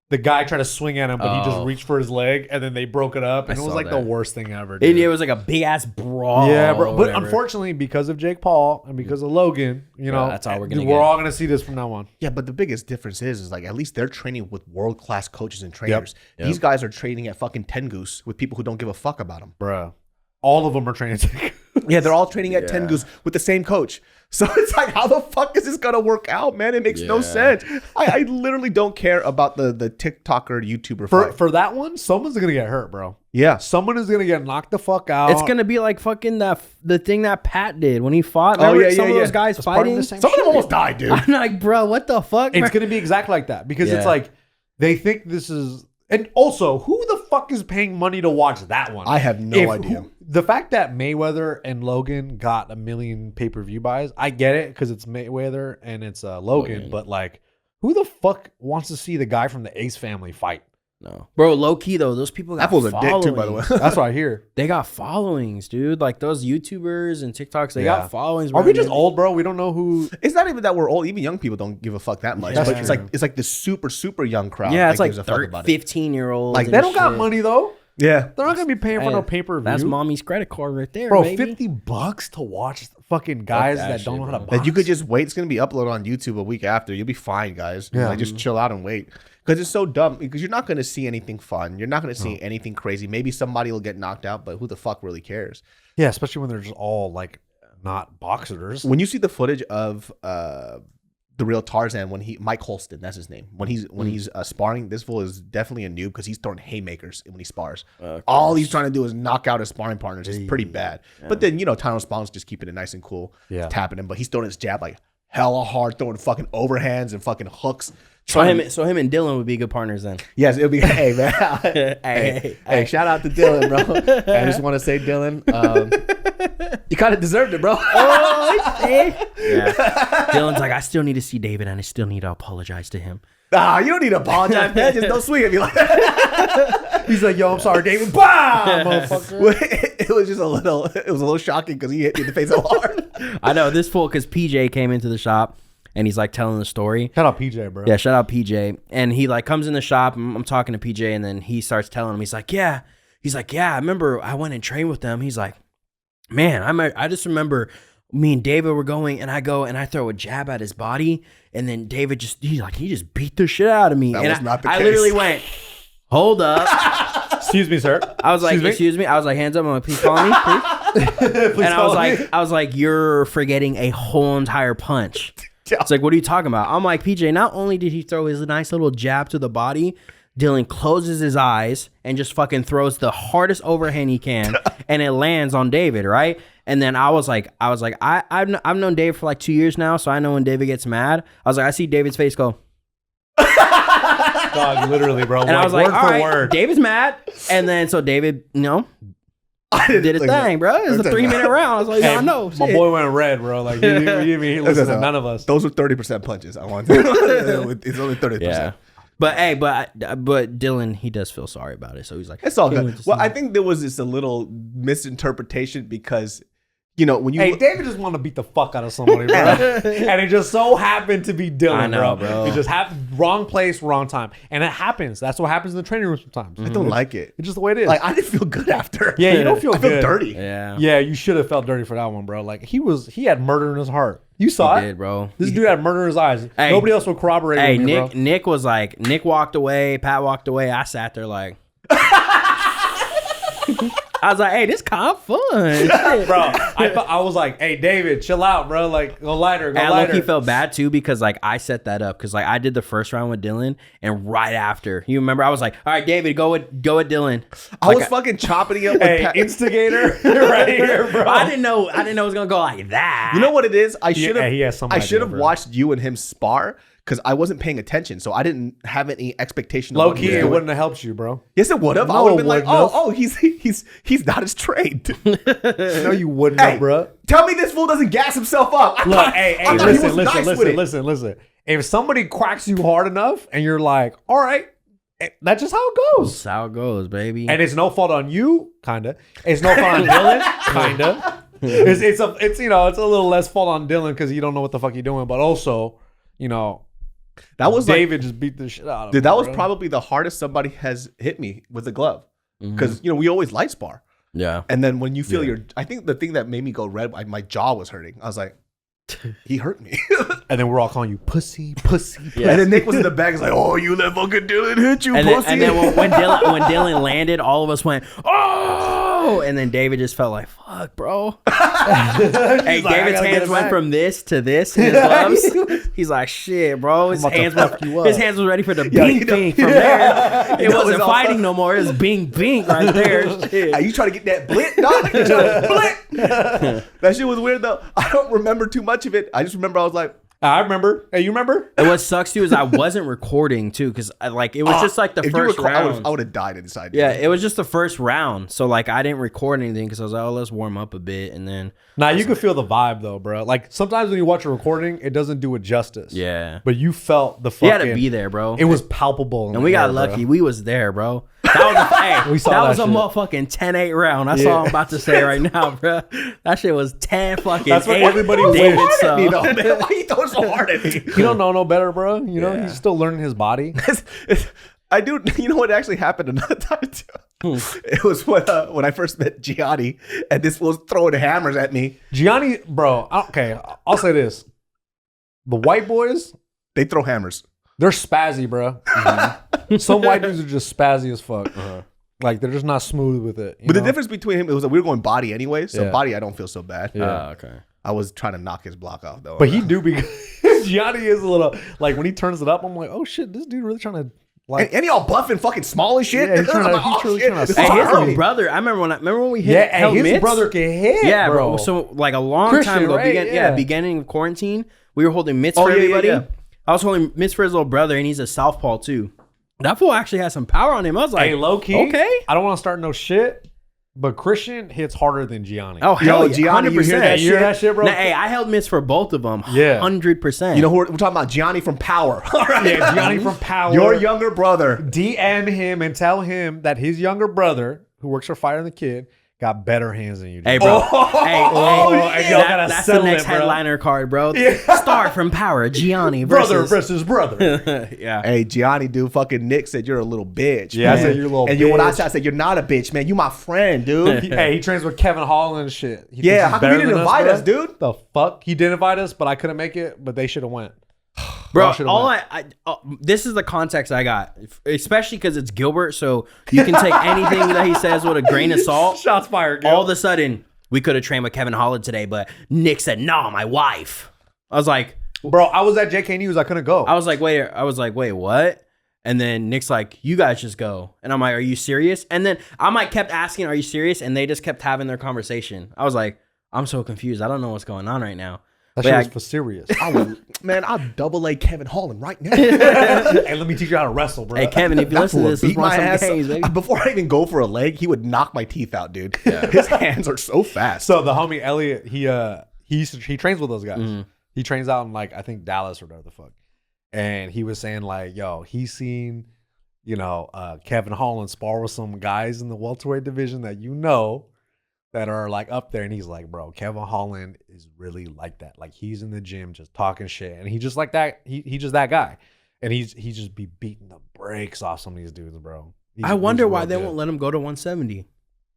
the guy tried to swing at him, but he just reached for his leg, and then they broke it up, and it was like the worst thing ever. Dude. It was like a big ass brawl. Yeah, bro. But unfortunately, because of Jake Paul and because of Logan, you know, that's all we're all gonna see this from now on. Yeah, but the biggest difference is like at least they're training with world-class coaches and trainers. Yep. These guys are training at fucking Tengoose with people who don't give a fuck about them. Bro. All of them are training Tengoose. Yeah, they're all training at Tengoose with the same coach. So it's like, how the fuck is this gonna work out, man? It makes no sense. I literally don't care about the TikToker YouTuber fight. For that one, someone's gonna get hurt, bro. Yeah, someone is gonna get knocked the fuck out. It's gonna be like fucking the thing that Pat did when he fought. Remember some of those guys fighting. Some of them almost died, dude. I'm like, bro, what the fuck? It's gonna be exactly like that because it's like they think this is. And also, who the fuck is paying money to watch that one? I have no idea. the fact that Mayweather and Logan got 1 million pay-per-view buys, I get it because it's Mayweather and it's Logan. But like, who the fuck wants to see the guy from the Ace family fight? No, bro. Low key though, those people got Apple's a followings. dick too, by the way. That's what I hear. They got followings, dude. Like those YouTubers and TikToks, they got followings. Are we just old, bro? We don't know who. It's not even that we're old. Even young people don't give a fuck that much. But it's like the super young crowd. Yeah, it's like gives a fuck about 15-year-olds. Like, They don't got money though. Yeah, They're not gonna be paying for no pay-per-view. That's mommy's credit card right there, bro. baby. $50 to watch fucking guys that don't know how to box. that you could just wait. It's gonna be uploaded on YouTube a week after. You'll be fine, guys. Yeah. Like, just chill out and wait. Because it's so dumb. Because you're not gonna see anything fun. You're not gonna see anything crazy. Maybe somebody will get knocked out, but who the fuck really cares? Yeah, especially when they're just all like not boxers. When you see the footage of the Real Tarzan, when Mike Holston, that's his name. When he's sparring, this fool is definitely a noob because he's throwing haymakers when he spars. All he's trying to do is knock out his sparring partners. It's pretty bad. Yeah. But then Tyron Spawn's just keeping it nice and cool, tapping him. But he's throwing his jab like hella hard, throwing fucking overhands and fucking hooks. So him and Dylan would be good partners then. Yes, it'll be. Hey man, hey, shout out to Dylan, bro. I just want to say, Dylan, you kind of deserved it, bro. Oh shit! Yeah, Dylan's like, I still need to see David, and I still need to apologize to him. Nah, you don't need to apologize, man. Just don't swing at me like that. He's like, yo, I'm sorry, David. Bah, motherfucker. It was just a little shocking because he hit me in the face so hard. I know this fool because PJ came into the shop. And he's like telling the story. Shout out PJ, bro. Yeah, shout out PJ. And he like comes in the shop. I'm talking to PJ, and then he starts telling him. He's like, yeah. I remember I went and trained with them. He's like, man, I just remember me and David were going, and I go and I throw a jab at his body, and then David he just beat the shit out of me. That and was not the case. I literally went, hold up. Excuse me, sir. I was like, excuse me. I was like, hands up. I'm like, please follow me, please. Please and I was like, you're forgetting a whole entire punch. It's like, what are you talking about? I'm like, PJ, not only did he throw his nice little jab to the body, Dylan closes his eyes and just fucking throws the hardest overhand he can, and it lands on David, right? And then I was like, I've known David for like 2 years now, so I know when David gets mad. I was like, I see David's face go. Dog, literally, bro. And I was like, word all for right, word. David's mad. And then so David, did a thing, bro. It was a 3-minute round. I was like, I know. My boy went red, bro. Like, he listened to none of us. Those were 30% punches. I want to. It's only 30%. Yeah. But hey, but Dylan, he does feel sorry about it. So he's like, it's all good. Well, I think there was just a little misinterpretation because, when you David just wanted to beat the fuck out of somebody, bro. And it just so happened to be Dylan, I know, bro. It just happened, wrong place, wrong time. And it happens. That's what happens in the training room sometimes. I don't like it. It's just the way it is. Like, I didn't feel good after. Yeah, you don't feel good. I feel dirty. Yeah. Yeah, you should have felt dirty for that one, bro. Like, he had murder in his heart. You saw it, did, bro. This dude had murder in his eyes. Hey, nobody else would corroborate with me, bro. Nick was like, Nick walked away, Pat walked away. I sat there like, I was like, hey, this kind of fun. Bro, I was like, hey, David, chill out, bro. Like, go lighter, go and lighter. He felt bad too because like I set that up because like I did the first round with Dylan, and right after, you remember, I was like, all right, David, go with Dylan. I was fucking chopping it up with Pat. Instigator right here, bro. I didn't know it was gonna go like that. You know what it is? I should have bro. watched you and him spar because I wasn't paying attention, so I didn't have any expectation. Low key, it wouldn't have helped you, bro. Yes, it would have. No, I would have been like, wouldn't he's not as trained. No, you wouldn't have, bro. Tell me this fool doesn't gas himself up. Look, listen. If somebody cracks you hard enough and you're like, all right, that's just how it goes. That's how it goes, baby. And it's no fault on you, kinda. It's no fault on Dylan, kinda. It's a little less fault on Dylan because you don't know what the fuck you're doing, but also, that was David just beat the shit out of him. Dude, that was probably the hardest somebody has hit me with a glove. Because, we always light spar. Yeah. And then when you feel I think the thing that made me go red, my jaw was hurting. I was like, he hurt me. And then we're all calling you pussy. Yeah. And then Nick was in the back. He's like, oh, you let fucking Dylan hit you, pussy. And then when Dylan landed, all of us went, oh! And then David just felt like, fuck, bro. Hey, David's hands went from this to this in his gloves. He's like, shit, bro. His hands was ready for the bing from there. It wasn't fighting no more. It was bing right there. Shit. Hey, you trying to get that blit, dog? That shit was weird, though. I don't remember too much of it. I just remember I was like, I remember. Hey, you remember? And what sucks too is I wasn't recording too, because like it was just like the If you first recall, round. I would have died inside. Yeah, dude. it was just the first round, so like I didn't record anything because I was like, oh, let's warm up a bit, and then Nah, you can feel the vibe though, bro. Like sometimes when you watch a recording, it doesn't do it justice. yeah, But you felt the you fucking. had to be there, bro. It was palpable. And we got lucky. We was there, bro. That was a, hey, We saw that that was a shit. motherfucking 10-8 round. That's all I'm about to say right now, bro. That shit was 10 fucking That's what 8. everybody David wished. so. You know, man, why you throwing so hard at me? You don't know no better, bro. You know, Yeah. he's still learning his body. I do. You know what actually happened another time too? It was when I first met Gianni, and this was throwing hammers at me. Gianni, bro. Okay, I'll say this: the white boys, They throw hammers. they're spazzy, bro. Some white dudes are just spazzy as fuck. Like they're just not smooth with it. But the difference between him, it was that we were going body anyway. So Yeah. body, I don't feel so bad. Yeah. Okay. I was trying to knock his block off though. But he do be Gianni is a little like when he turns it up. I'm like, oh shit, this dude really trying to like. and he all buff and fucking small and shit. Yeah, he's trying to- I'm like, he's really trying to this Hey, is his hard. little brother. I remember when we hit. Yeah, held and his mitts? brother can hit. Yeah, bro. bro. So like a long Christian, time ago, right? beginning of quarantine, we were holding mitts Oh, for yeah, yeah, everybody. yeah. I was holding mitts for his little brother, and he's a southpaw too. That fool actually has some power on him. I was like, Hey, low key. okay. I don't want to start no shit, but Christian hits harder than Gianni. Oh hell, Yo, Gianni, you hear that you hear that shit, bro? Nah, hey, I held mitts for both of them. Yeah. 100%. You know who we're talking about? Gianni from Power. All right. Yeah, Gianni from Power. Your younger brother. DM him and tell him that his younger brother, who works for Fire and the Kid, got better hands than you. Hey, bro. Hey, and y'all gotta that's the settle next it, bro. headliner card, bro. Star from Power, Gianni brother versus. versus brother. Yeah. Hey, Gianni, dude, fucking Nick said you're a little bitch. Yeah, I man. said you're a little And you what I bitch. said, I said you're not a bitch, man. You my friend, dude. Hey, he trains with Kevin Holland and shit. He Yeah, thinks he's how come better you didn't than invite bro? us, dude? The fuck? He did invite us, but I couldn't make it. But they should have went. Bro, Y'all should've all went. this is the context I got, especially because it's Gilbert, so you can take anything that he says with a grain of salt. Shots fired. Gil. All of a sudden, we could have trained with Kevin Holland today, but Nick said, "No, my wife." I was like, Bro, I was at JK News. I couldn't go. wait, what? And then Nick's like, "You guys just go," and I'm like, "Are you serious?" And then I kept asking, "Are you serious?" And they just kept having their conversation. I was like, "I'm so confused. I don't know what's going on right now." that But shit yeah, was for serious. Man, I'll double A Kevin Holland right now. Hey, let me teach you how to wrestle, bro. Hey Kevin, if you That listen to fool this, would let's beat run my some ass. games, baby. Before I even go for a leg, he would knock my teeth out, dude. His hands are so fast. So the homie Elliot, he trains with those guys. He trains out in like I think Dallas or whatever the fuck. And he was saying like, yo, he's seen, Kevin Holland spar with some guys in the welterweight division that are like up there, and he's like, bro, Kevin Holland is really like that. Like he's in the gym just talking shit, and he just like that. He just that guy, and he just be beating the brakes off some of these dudes, bro. I wonder he's why real they good. won't let him go to 170.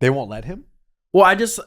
They won't let him. Well, I should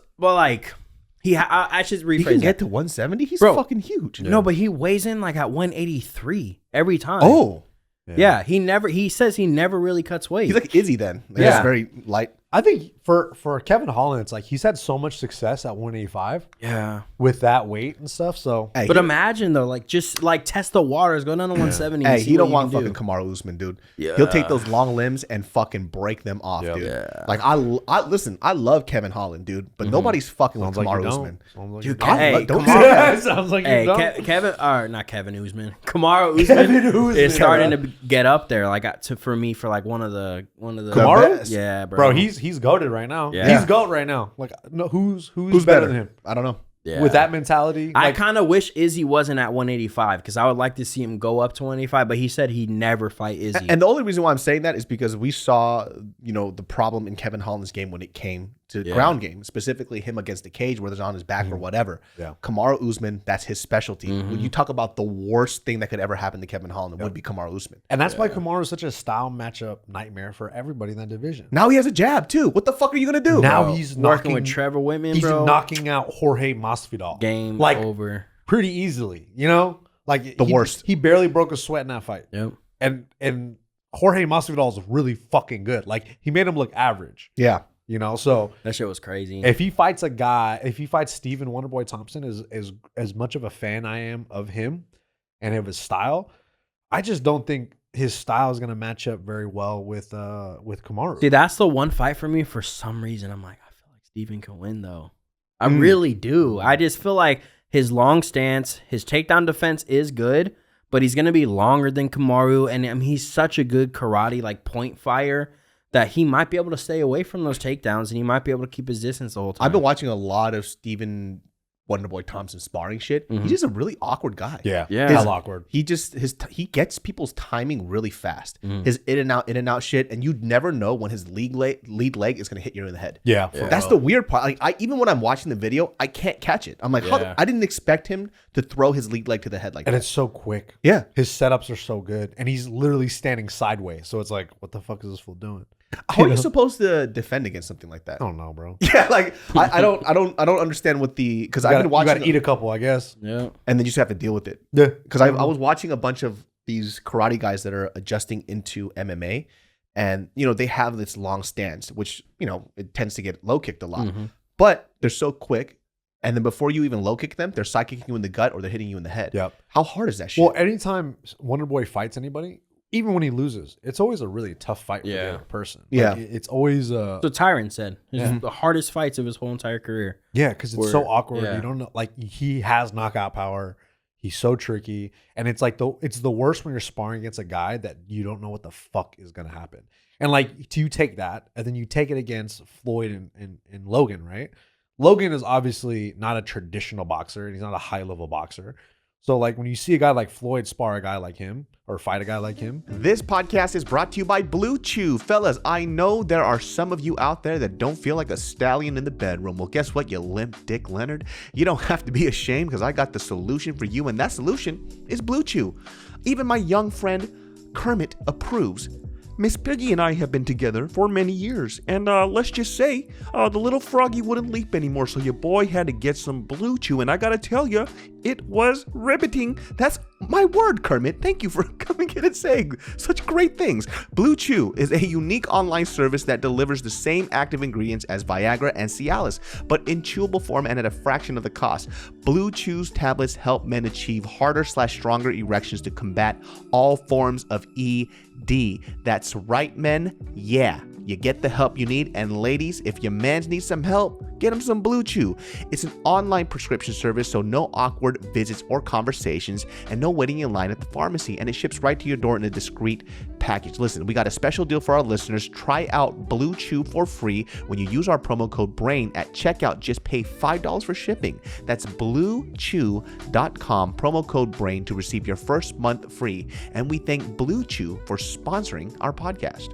rephrase he can that. get to 170. He's Bro. fucking huge. No, but he weighs in like at 183 every time. Oh, yeah. He says he never really cuts weight. he's like Izzy then. Yeah. He's very light. I think for Kevin Holland, it's like he's had so much success at 185 yeah. with that weight and stuff. So Hey, But imagine though, like just like test the waters, go down to 170. Hey, and see he what don't you want can fucking do. Kamaru Usman, dude. Yeah. He'll take those long limbs and fucking break them off, dude. Yeah. Like I listen, I love Kevin Holland, dude, but nobody's fucking with sounds like you Kamaru don't. Usman. Sounds like Dude, you I hey, don't Kamaru- say that. sounds like Hey, you don't. Kevin, or not Kevin Usman, Kamaru Usman is starting to get up there. Like for me, for like one of the Kamaru? best. Yeah, bro. Bro, he's goated right now. Yeah. He's goat right now. Like no, who's Who's better than him I don't know. Yeah. with that mentality? I Like, kind of wish Izzy wasn't at 185 because I would like to see him go up to 185, but he said he'd never fight Izzy. And the only reason why I'm saying that is because we saw, the problem in Kevin Holland's game when it came to ground game, specifically him against the cage, whether it's on his back or whatever. Yeah. Kamaru Usman, that's his specialty. When you talk about the worst thing that could ever happen to Kevin Holland, it would be Kamaru Usman. and that's why Kamaru is such a style matchup nightmare for everybody in that division. Now he has a jab too. What the fuck are you gonna do? Now Bro, he's working with knocking- Trevor Whitman, He's bro. knocking out Jorge Masvidal. Game like over. pretty easily. Like The worst. He barely broke a sweat in that fight. Yep. And Jorge Masvidal is really fucking good. Like he made him look average. Yeah. So That shit was crazy. if he fights Stephen Wonderboy Thompson, as much of a fan I am of him and of his style, I just don't think his style is gonna match up very well with Kamaru. See, that's the one fight for me. For some reason, I'm like, I feel like Steven can win though. I really do. I just feel like his long stance, his takedown defense is good, but he's going to be longer than Kamaru. And I mean, he's such a good karate, like point fire, that he might be able to stay away from those takedowns and he might be able to keep his distance the whole time. I've been watching a lot of Stephen Wonderboy Thompson sparring shit. He's just a really awkward guy. Yeah. Hell awkward. He just he gets people's timing really fast. His in and out shit, and you'd never know when his lead leg is gonna hit you in the head. Yeah. That's the weird part. Like even when I'm watching the video, I can't catch it. I'm like, I didn't expect him to throw his lead leg to the head like And that. it's so quick. Yeah. His setups are so good. And he's literally standing sideways. So it's like, what the fuck is this fool doing? How are you supposed to defend against something like that? I don't know, bro. Yeah, like I don't understand what because I've been watching. You gotta eat a couple, I guess. Yeah. and then you just have to deal with it. Yeah. Because I was watching a bunch of these karate guys that are adjusting into MMA, and they have this long stance, which it tends to get low kicked a lot, but they're so quick, and then before you even low kick them, they're side kicking you in the gut or they're hitting you in the head. Yep. How hard is that shit? Well, anytime Wonderboy fights anybody, even when he loses, it's always a really tough fight for the other person. Like, it's always So Tyron said it's the hardest fights of his whole entire career. yeah, because it's so awkward. yeah. You don't know, like he has knockout power. He's so tricky, and it's like it's the worst when you're sparring against a guy that you don't know what the fuck is gonna happen. And like you take that, and then you take it against Floyd and Logan, right? Logan is obviously not a traditional boxer, and he's not a high level boxer. So like when you see a guy like Floyd spar a guy like him or fight a guy like him. This podcast is brought to you by Blue Chew. Fellas, I know there are some of you out there that don't feel like a stallion in the bedroom. Well, guess what, you limp dick Leonard? You don't have to be ashamed because I got the solution for you, and that solution is Blue Chew. Even my young friend Kermit approves. Miss Piggy and I have been together for many years, and let's just say the little froggy wouldn't leap anymore, so your boy had to get some Blue Chew, and I gotta tell you, it was riveting. That's my word, Kermit. Thank you for coming in and saying such great things. Blue Chew is a unique online service that delivers the same active ingredients as Viagra and Cialis, but in chewable form and at a fraction of the cost. Blue Chew's tablets help men achieve harder/stronger erections to combat all forms of ED. That's right, men. Yeah, you get the help you need. And ladies, if your mans need some help, get them some Blue Chew. It's an online prescription service, so no awkward visits or conversations, and no waiting in line at the pharmacy. And it ships right to your door in a discreet package. Listen, we got a special deal for our listeners. Try out Blue Chew for free when you use our promo code BRAIN at checkout. Just pay $5 for shipping. That's BlueChew.com, promo code BRAIN to receive your first month free. And we thank Blue Chew for sponsoring our podcast.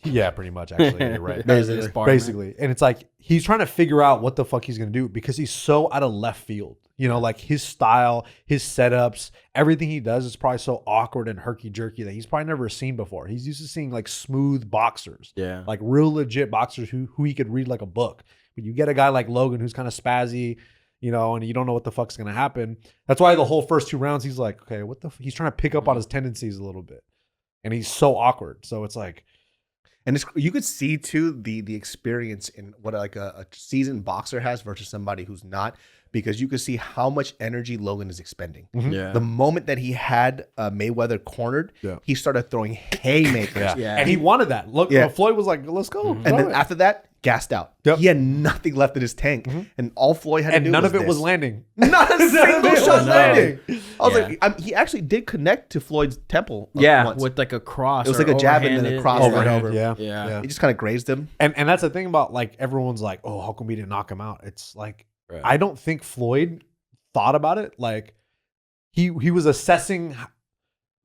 Yeah, pretty much, actually. You're right. Basically. And it's like he's trying to figure out what the fuck he's going to do because he's so out of left field. Like his style, his setups, everything he does is probably so awkward and herky-jerky that he's probably never seen before. He's used to seeing like smooth boxers. Yeah. Like real legit boxers who he could read like a book. But you get a guy like Logan who's kind of spazzy, and you don't know what the fuck's going to happen. That's why the whole first 2 rounds, he's like, okay, what the he's trying to pick up on his tendencies a little bit. And he's so awkward. So it's like, and you could see too the experience in what like a seasoned boxer has versus somebody who's not, because you could see how much energy Logan is expending. Yeah. The moment that he had Mayweather cornered, he started throwing haymakers. Yeah. And he wanted that. Look, Floyd was like, let's go. And then after that, gassed out. Yep. He had nothing left in his tank, and all Floyd had to do and none was of it was this. landing. Not a single shot No. landing. I was Yeah. like, he actually did connect to Floyd's temple. Yeah, with like a cross. It was like a jab and then a overhanded. cross Yeah. right over. Yeah. He just kind of grazed him. And that's the thing about like everyone's like, oh, how come we didn't knock him out? It's like I don't think Floyd thought about it. Like he was assessing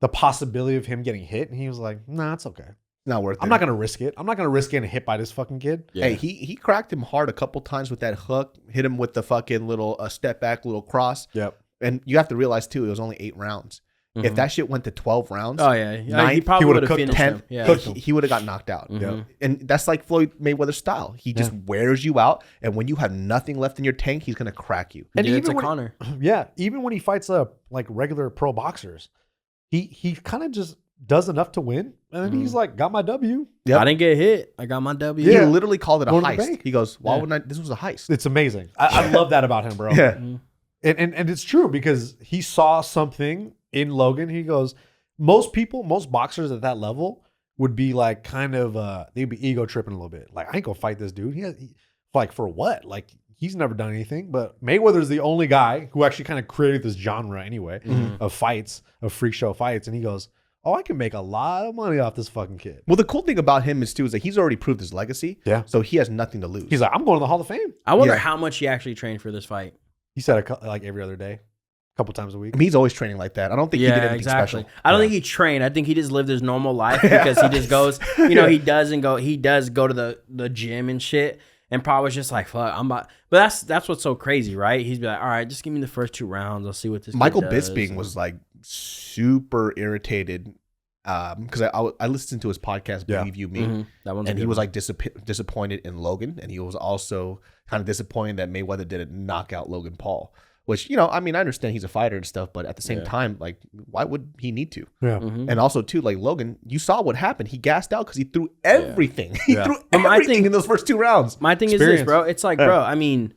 the possibility of him getting hit, and he was like, nah, it's okay. Not worth it. I'm not gonna risk it. I'm not gonna risk getting hit by this fucking kid. Yeah. Hey, he cracked him hard a couple times with that hook. Hit him with the fucking little step back, little cross. Yep. And you have to realize too, it was only 8 rounds. If that shit went to 12 rounds, Oh yeah, Ninth, he probably he would would've have cooked finished 10th, him. Yeah. he would have got knocked out. Mhm. And that's like Floyd Mayweather's style. He just wears you out, and when you have nothing left in your tank, he's gonna crack you. And Yeah, it's even a when, Connor. yeah, even when he fights like regular pro boxers, he kind of just does enough to win, and then he's like, got my W. Yep. I didn't get hit. I got my W. He literally called it a Going to the heist. bank. He goes, "Why Yeah. wouldn't I? This was a heist." It's amazing. I love that about him, bro. Yeah. And it's true because he saw something in Logan. He goes, most boxers at that level would be like kind of they'd be ego tripping a little bit. Like, I ain't gonna fight this dude. Like for what? Like he's never done anything. But Mayweather's the only guy who actually kind of created this genre anyway of fights, of freak show fights, and he goes, "Oh, I can make a lot of money off this fucking kid." Well, the cool thing about him is too is that he's already proved his legacy. Yeah. So he has nothing to lose. He's like, "I'm going to the Hall of Fame." I wonder how much he actually trained for this fight. He said like every other day, a couple times a week. I mean, he's always training like that. I don't think he did anything special. I don't think he trained. I think he just lived his normal life because he just goes, he does go to the gym and shit. And probably was just like, fuck, I'm about. But that's what's so crazy, right? He's be like, all right, just give me the first 2 rounds. I'll see what this. Michael kid does. Bisping was like super irritated because I listened to his podcast, Believe You Me, That one's and a he good was one. like disappointed in Logan, and he was also kind of disappointed that Mayweather didn't knock out Logan Paul. Which, I mean, I understand he's a fighter and stuff, but at the same time, like, why would he need to? Yeah. And also, too, like Logan, you saw what happened. He gassed out because he threw everything. He threw But everything in those first 2 rounds. My thing is this, bro. It's like, bro, I mean,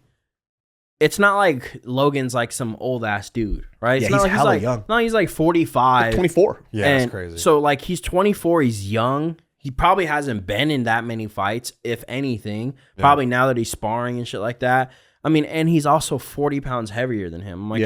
it's not like Logan's like some old ass dude, right? It's Yeah, not he's like hella like, young. No, he's like 45. 24. Yeah, and that's crazy. So like he's 24, he's young. He probably hasn't been in that many fights, if anything. Probably now that he's sparring and shit like that. I mean, and he's also 40 pounds heavier than him. I'm like,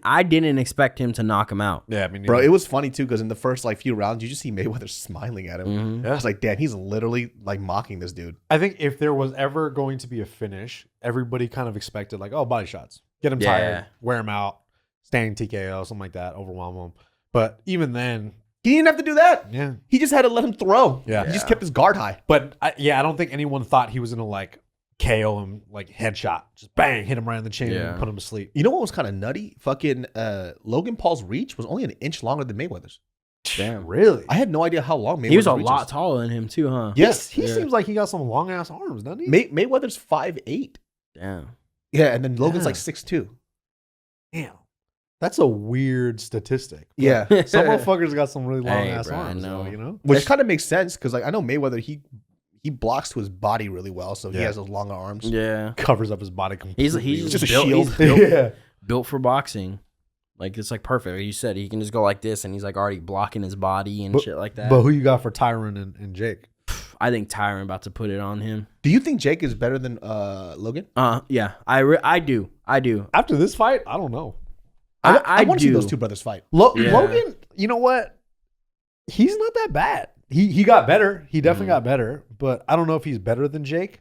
I didn't expect him to knock him out. Yeah, I mean, Bro, it was funny too because in the first like few rounds, you just see Mayweather smiling at him. I was like, damn, he's literally like mocking this dude. I think if there was ever going to be a finish, everybody kind of expected like, oh, body shots, get him tired, wear him out, standing TKO, something like that, overwhelm him. But even then, He didn't have to do that. yeah. He just had to let him throw. Yeah. He just kept his guard high. But I don't think anyone thought he was gonna like KO him, like headshot, just bang, hit him right in the chin and put him to sleep. You know what was kind of nutty? Fucking Logan Paul's reach was only an inch longer than Mayweather's. Damn, really? I had no idea how long Mayweather's He was a reach lot is. taller than him too, huh? Yes. He seems like he got some long ass arms, doesn't he? Mayweather's 5'8". Damn. Yeah, and then Logan's Yeah. like 6'2". Damn, that's a weird statistic. But Yeah. some motherfuckers got some really long ass bro, I arms, know. though, you know. Which kind of makes sense because like I know Mayweather, he blocks to his body really well, so he Yeah. has those longer arms. Yeah. Covers up his body completely. He's just a built, shield. He's built, Yeah. built for boxing. Like it's like perfect. Like you said, he can just go like this, and he's like already blocking his body and shit like that. But who you got for Tyron and Jake? I think Tyron about to put it on him. Do you think Jake is better than Logan? Yeah, I do. After this fight, I don't know. I want to see do. those two brothers fight. Yeah. Logan, you know what? He's not that bad. He got better. He definitely got better, but I don't know if he's better than Jake.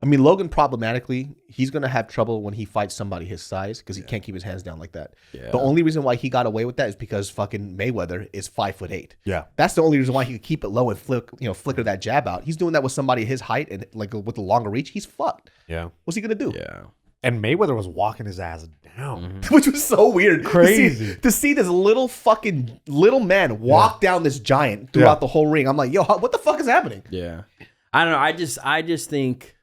I mean, Logan problematically, he's gonna have trouble when he fights somebody his size because he can't keep his hands down like that. Yeah. The only reason why he got away with that is because fucking Mayweather is 5'8". Yeah. That's the only reason why he could keep it low and flicker that jab out. He's doing that with somebody his height and like with the longer reach. He's fucked. Yeah. What's he gonna do? Yeah. And Mayweather was walking his ass down. Which was so weird. Crazy. To see this little man walk down this giant throughout the whole ring. I'm like, yo, what the fuck is happening? Yeah. I don't know. I just think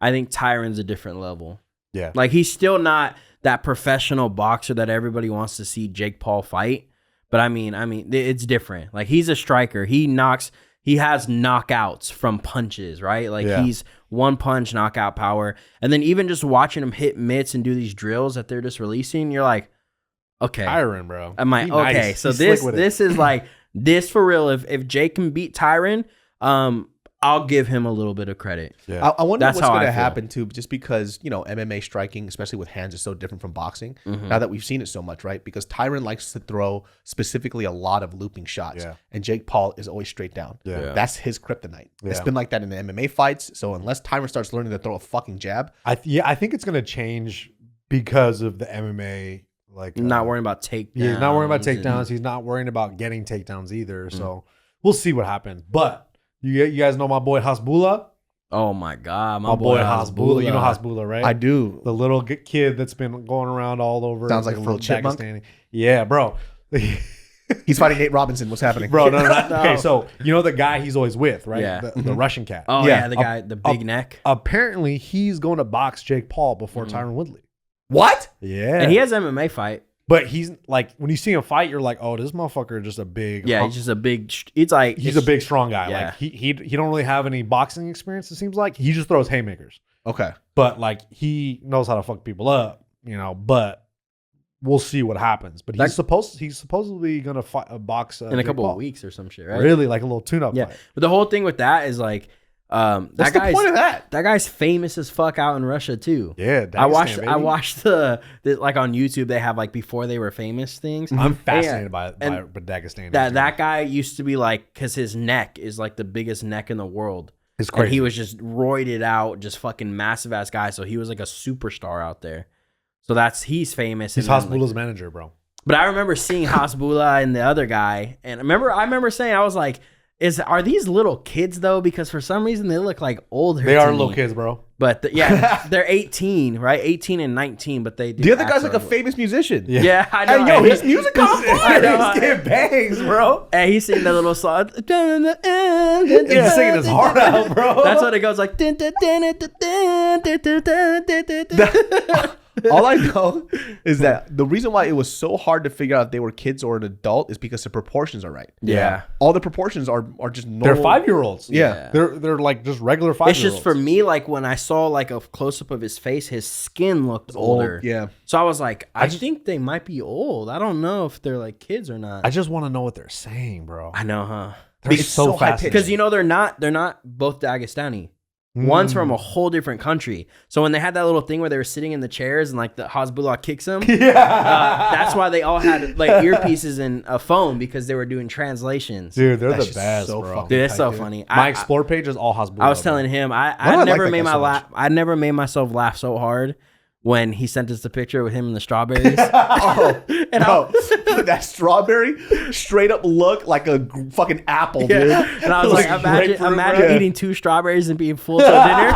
Tyron's a different level. Yeah. Like he's still not that professional boxer that everybody wants to see Jake Paul fight. But I mean, it's different. Like he's a striker. He has knockouts from punches, right? Like he's one punch knockout power. And then even just watching him hit mitts and do these drills that they're just releasing, you're like, okay. Tyron, bro. I'm like, He okay, nice. so He's slick this with it. this is like this for real. If Jake can beat Tyron, I'll give him a little bit of credit. Yeah. I wonder That's what's how going I to feel. happen too, just because, MMA striking, especially with hands, is so different from boxing now that we've seen it so much, right? Because Tyron likes to throw specifically a lot of looping shots, and Jake Paul is always straight down. Yeah. That's his kryptonite. It's Yeah. been like that in the MMA fights. So unless Tyron starts learning to throw a fucking jab, I think it's gonna change because of the MMA. Like Not worrying about takedowns. Yeah, he's not worrying about and- takedowns. He's not worrying about getting takedowns either. So we'll see what happens. But you guys know my boy Hasbullah? Oh my God, My boy Hasbullah. You know Hasbullah, right? I do. The little kid that's been going around all over. Sounds like a little chipmunk. Pakistani. Yeah, bro. He's fighting Nate Robinson. What's happening? Bro, no. Okay, so you know the guy he's always with, right? Yeah. The Russian cat. Oh Yeah. yeah, the guy, the big neck. Apparently, he's going to box Jake Paul before Tyron Woodley. What? Yeah. And he has MMA fight. But he's like, when you see him fight, you're like, oh, this motherfucker is just a big. Yeah, he's just a big. It's like He's a big, strong guy. Yeah. Like he don't really have any boxing experience. It seems like he just throws haymakers. Okay. But like he knows how to fuck people up, But we'll see what happens. But he's supposedly gonna fight box in a couple of weeks or some shit, right? Really, like a little tune-up Yeah, fight. but the whole thing with that is like What's the point of that? That guy's famous as fuck out in Russia too. Yeah, I Dagestan, watched the like on YouTube they have like before they were famous things. I'm fascinated by Dagestan. That guy used to be like, because his neck is like the biggest neck in the world. It's crazy. And he was just roided out, just fucking massive ass guy. So he was like a superstar out there. So he's famous. He's Hasbullah's manager, bro. But I remember seeing Hasbullah and the other guy, and I remember saying, I was like, are these little kids though? Because for some reason they look like older. They are little kids, bro. But they're 18, right? 18 and 19, but they do. The other guy's like a famous musician. Yeah, I know. And yo, his music on fire. He's getting bangs, bro. And he's singing the little song. He's singing his heart out, bro. That's what it goes like. All I know is that the reason why it was so hard to figure out if they were kids or an adult is because the proportions are right. Yeah. All the proportions are just normal. They're 5-year-olds. Yeah. They're like just regular 5-year-olds. It's just for me, like when I saw like a close up of his face, his skin looked older. Yeah. So I was like, I think they might be old. I don't know if they're like kids or not. I just want to know what they're saying, bro. I know, huh? It's so fast Because they're not both Dagestani. One's from a whole different country. So when they had that little thing where they were sitting in the chairs and like the Hasbullah kicks them, that's why they all had like earpieces and a phone, because they were doing translations. Dude, they're the best, so bro. Dude, it's so funny. My Explore page is all Hasbullah. I was telling him I never made myself laugh so hard when he sent us the picture with him and the strawberries. And bro, that strawberry straight up looked like a fucking apple, dude. And I was like, imagine eating 2 strawberries and being full till dinner.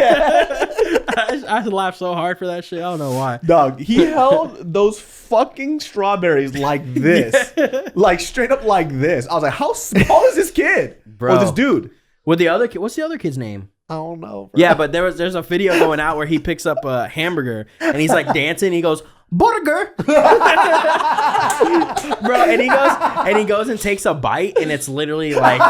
I laughed so hard for that shit. I don't know why. Dog, he held those fucking strawberries like this. Like straight up like this. I was like, how small is this kid? Bro. Or this dude? What's the other kid's name? I don't know, bro. Yeah, but there's a video going out where he picks up a hamburger and he's like dancing. He goes, burger, bro, and he goes and takes a bite, and it's literally like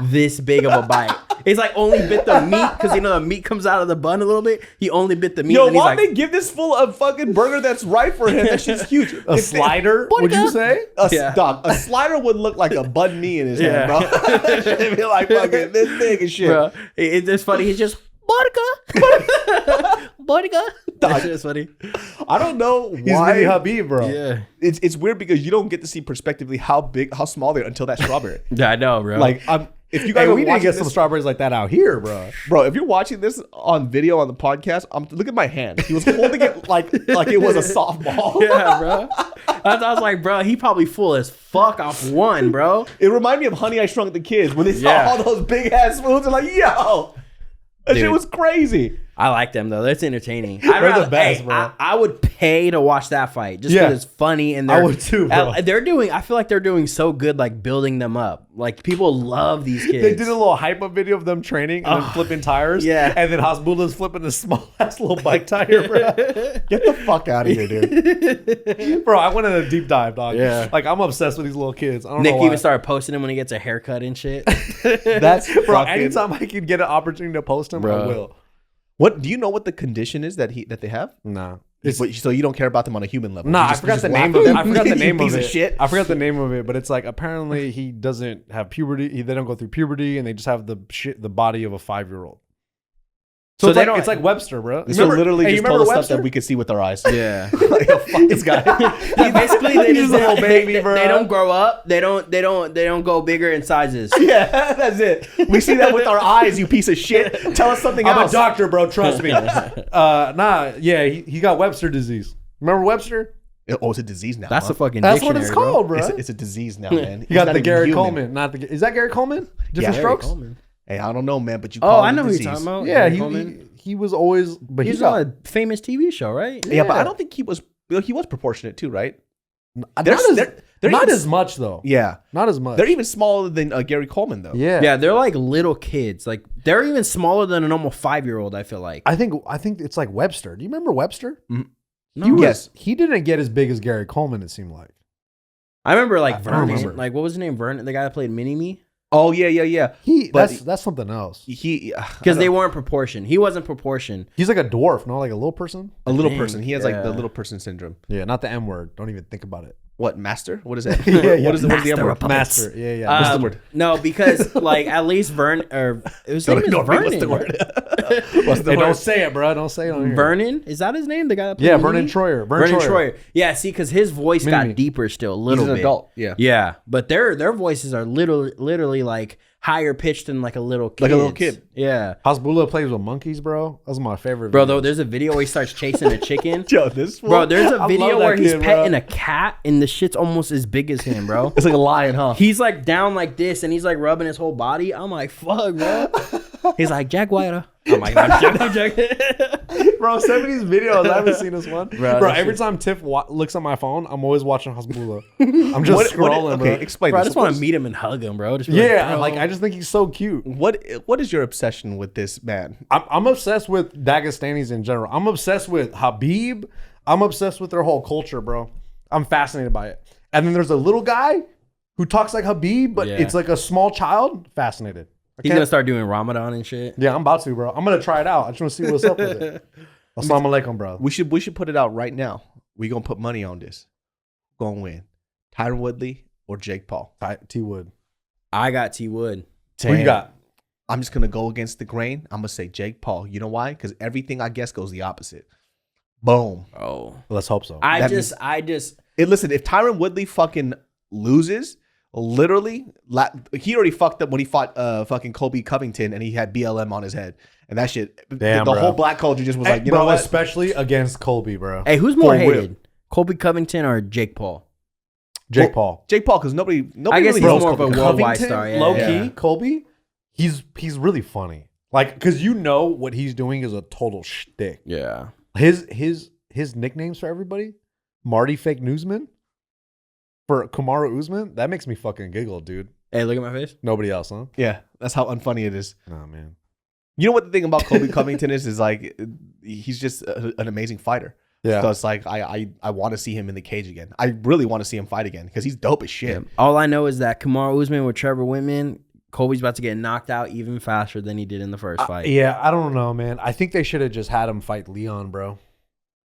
this big of a bite. It's like only bit the meat, because the meat comes out of the bun a little bit. He only bit the meat. Yo, and why they give this fool a fucking burger that's right for him? That shit's huge. A slider, would you say? Dog, a slider would look like a bun knee in his hand, bro. It'd be like fucking this big and shit. Bro, it's funny. He's just burger. That shit is funny. I don't know why. He's really Habib, bro. Yeah, it's weird because you don't get to see perspectively how small they are until that strawberry. yeah, I know, bro. Like if you guys we need to get some strawberries like that out here, bro. Bro, if you're watching this on video on the podcast, look at my hand. He was holding it like it was a softball. Yeah, bro. I was like, bro, he probably full as fuck off one, bro. It reminded me of Honey, I Shrunk the Kids when they saw all those big ass spoons and like, yo, that shit was crazy. I like them though. That's entertaining. They're the best, bro. I would pay to watch that fight just because it's funny, and I would too, bro. I feel like they're doing so good, like building them up. Like people love these kids. They did a little hype up video of them training and then flipping tires. Yeah. And then Hasbullah's flipping a small ass little bike tire, bro. Get the fuck out of here, dude. Bro, I went in a deep dive, dog. Yeah. Like, I'm obsessed with these little kids. I don't Nick know why. even started posting him when he gets a haircut and shit. That's Bro, fucking, anytime I can get an opportunity to post him, I will. What do you know what the condition is that they have? Nah. So you don't care about them on a human level? Nah, I forgot the name of it. I forgot the name of Piece it. of shit. I forgot the name of it, but it's like apparently he doesn't have puberty. They don't go through puberty, and they just have the body of a 5-year-old. So it's like Webster, bro. So literally just told us stuff Webster? that we could see with our eyes. Yeah. Like, oh, fuck this guy. Basically, they He's just a little baby, bro. They don't grow up. They don't go bigger in sizes. Yeah, that's it. We see that with our eyes, you piece of shit. Tell us something I'm else. a doctor, bro. Trust me. He got Webster disease. Remember Webster? Oh, it's a disease now. That's huh? a fucking. That's what it's called, bro. It's a disease now, man. You got the Gary Coleman, is that Gary Coleman? Different strokes. Coleman. Hey, I don't know, man, but you. Oh, I know who you're talking about. Yeah, Gary Coleman. he was always, but He's on a famous TV show, right? Yeah, but I don't think he was proportionate too, right? Not as much though. Yeah, not as much. They're even smaller than Gary Coleman though. Yeah, yeah, they're like little kids. Like they're even smaller than a normal 5-year-old. I feel like. I think it's like Webster. Do you remember Webster? No. Yes, he didn't get as big as Gary Coleman. It seemed like. I remember like Vernon. remember. Like what was his name? Vernon, the guy that played Mini Me. Oh yeah. That's something else. Because they weren't proportioned. He wasn't proportioned. He's like a dwarf, no, like a little person. A little person. He has like the little person syndrome. Yeah, not the M word. Don't even think about it. What, master? What is that? Yeah, yeah. What is the M word? Master. Yeah, yeah. What's the word? No, because like at least Vernon or it was name is Vernon. What's the word? What's the Hey, word? don't say it, bro. Don't say it on here. Vernon, is that his name? The guy that played Yeah, Mini-Me? Vernon Troyer. Vernon Troyer. Yeah, see, because his voice Mini-Me. got deeper still a little He's an bit. adult. Yeah. Yeah, but their voices are literally like higher pitched than like a little kid. Like a little kid. Yeah. Hasbullah plays with monkeys, bro. That's my favorite. Bro, videos. though, there's a video where he starts chasing a chicken. Yo, this fool. Bro, there's a I video love that where he's kid, petting bro. a cat and the shit's almost as big as him, bro. It's like a lion, huh? He's like down like this and he's like rubbing his whole body. I'm like, fuck, bro. He's like, Jaguar. I'm like, Jack. Bro, send me these videos. I haven't seen this one. Bro, Bro, that every shit- time Tiff looks at my phone, I'm always watching Hasbullah. I'm just scrolling, okay, bro. explain Bro, I this. just want to meet him and hug him, bro. Just be Yeah, bro. like I just think he's so cute. What is your obsession with this man? I'm obsessed with Dagestanis in general. I'm obsessed with Habib. I'm obsessed with their whole culture, bro. I'm fascinated by it. And then there's a little guy who talks like Habib, but Yeah. it's like a small child. Fascinated. He's gonna start doing Ramadan and shit. Yeah, I'm about to, bro. I'm gonna try it out. I just want to see what's up with it. Assalamu alaikum, bro. We should put it out right now. We gonna put money on this. Gonna win. Tyron Woodley or Jake Paul? T Wood. I got T Wood. Who you got? I'm just gonna go against the grain. I'm gonna say Jake Paul. You know why? Because everything I guess goes the opposite. Boom. Oh, Let's hope so. I That just Listen, if Tyron Woodley fucking loses, literally, he already fucked up when he fought fucking Colby Covington and he had BLM on his head. And that shit, Damn, the bro. whole black culture just was like, you bro, know what? especially against Colby, bro. Hey, who's more For real. hated, Colby Covington or Jake Paul? Jake Paul. Jake Paul, because nobody I guess really he's knows more of a Colby worldwide Covington. star. Yeah, low yeah. key, Colby, he's really funny. Like, because you know what he's doing is a total shtick. Yeah. His nicknames for everybody, Marty Fake Newsman, for Kamaru Usman, that makes me fucking giggle, dude. Hey, look at my face. Nobody else, huh? Yeah, that's how unfunny it is. Oh man. You know what the thing about Colby Covington is like, he's just an amazing fighter. Yeah. So it's like, I want to see him in the cage again. I really want to see him fight again because he's dope as shit. Yeah. All I know is that Kamaru Usman with Trevor Whitman, Colby's about to get knocked out even faster than he did in the first fight. Yeah, I don't know, man. I think they should have just had him fight Leon, bro.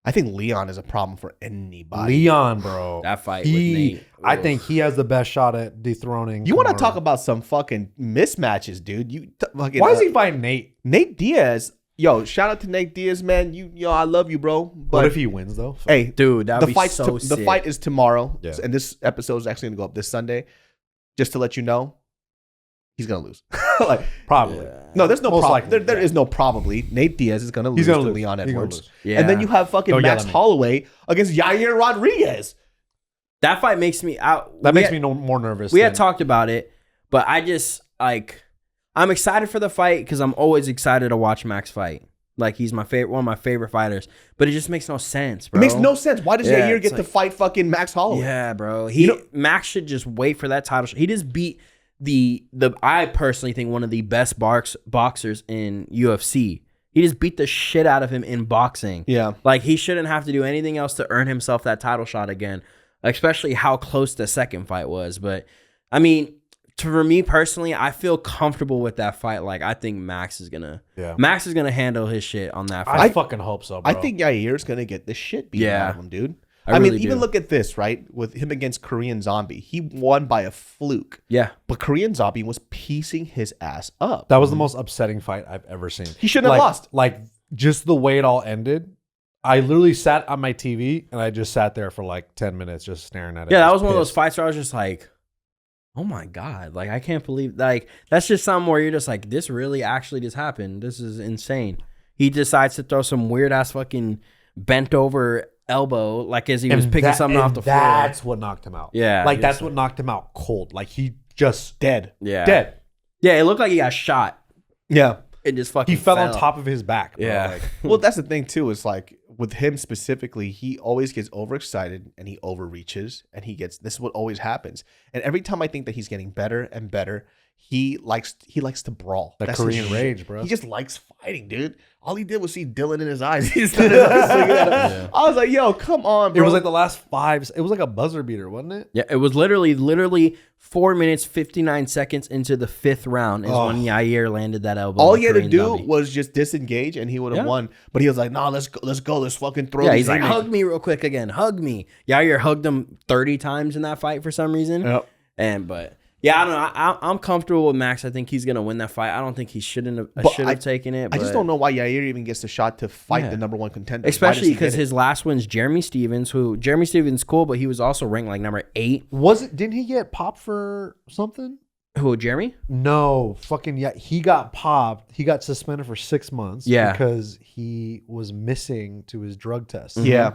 I think Leon is a problem for anybody. Leon, bro. That fight with Nate. I Ugh. think he has the best shot at dethroning. You want to Kamaru. talk about some fucking mismatches, dude? Fucking, Why is he fighting Nate? Nate Diaz? Yo, shout out to Nate Diaz, man. I love you, bro. But What if he wins though? hey, Dude, that would be so the sick. fight is tomorrow, Yeah. and this episode is actually gonna go up this Sunday. Just to let you know, he's gonna lose. Like, Probably. Yeah. no, there's no Most problem. likely, There yeah. is no probably. Nate Diaz is gonna lose He's gonna to lose. Leon He's gonna Edwards, lose. Yeah. and then you have fucking Don't yell Max at me. Holloway against Yair Rodriguez. That fight makes me out. That makes me more nervous. We had than- talked about it, but I just like I'm excited for the fight because I'm always excited to watch Max fight. Like he's my favorite, one of my favorite fighters. But it just makes no sense, It bro. makes no sense. Why does Yeah, Yair it's get to like- fight fucking Max Holloway? Yeah, bro. You Max should just wait for that title shot. He just beat the I personally think one of the best boxers in UFC. He just beat the shit out of him in boxing. Yeah. Like he shouldn't have to do anything else to earn himself that title shot again. Especially how close the second fight was. But I mean, for me personally, I feel comfortable with that fight. Like I think Max is gonna handle his shit on that fight. I fucking hope so, bro. I think Yair's gonna get the shit beat Yeah. out of him, dude. I I mean, really even do. look at this, right? With him against Korean Zombie, he won by a fluke. Yeah. But Korean Zombie was piecing his ass up. that was the most upsetting fight I've ever seen. He shouldn't have lost. Like just the way it all ended. I literally sat on my TV and I just sat there for like 10 minutes just staring at it. Yeah, that just was one of those pissed. fights where I was just like, oh my God. Like, I can't believe, like, that's just something where you're just like, this really actually just happened. This is insane. He decides to throw some weird ass fucking bent over elbow, like as he was picking something off the floor. That's what knocked him out. Yeah. Like that's what knocked him out cold. Like he just Dead. Yeah. dead. Yeah, it looked like he got shot. Yeah. It just fucking He fell on top of his back. Bro. Yeah. Like, Well, that's the thing too. Is like with him specifically, he always gets overexcited and he overreaches, and he gets. This is what always happens. And every time I think that he's getting better and better, he likes to brawl. That That's Korean his rage, shit. bro. He just likes fighting, dude. All he did was see Dylan in his eyes. He just stood his eyes looking at him. I was like, yo, come on, bro. It was like the last 5. It was like a buzzer beater, wasn't it? Yeah, it was literally 4 minutes 59 seconds into the 5th round is when Yair landed that elbow. All he had to Korean do dummy. was just disengage, and he would have won. But he was like, "No, let's go, let's fucking throw." Yeah, these he's like, haymakers." hug me real quick again, hug me. Yair hugged him 30 times in that fight for some reason. Yep. But yeah, I don't know. I'm comfortable with Max. I think he's gonna win that fight. I don't think he should have taken it. I But just don't know why Yair even gets the shot to fight the number 1 contender. especially because his last one's Jeremy Stevens, who Jeremy Stevens cool, but he was also ranked like number 8. Didn't he get popped for something? Who, Jeremy? No, fucking yeah. He got popped. He got suspended for 6 months. Yeah. Because he was missing to his drug test. Yeah.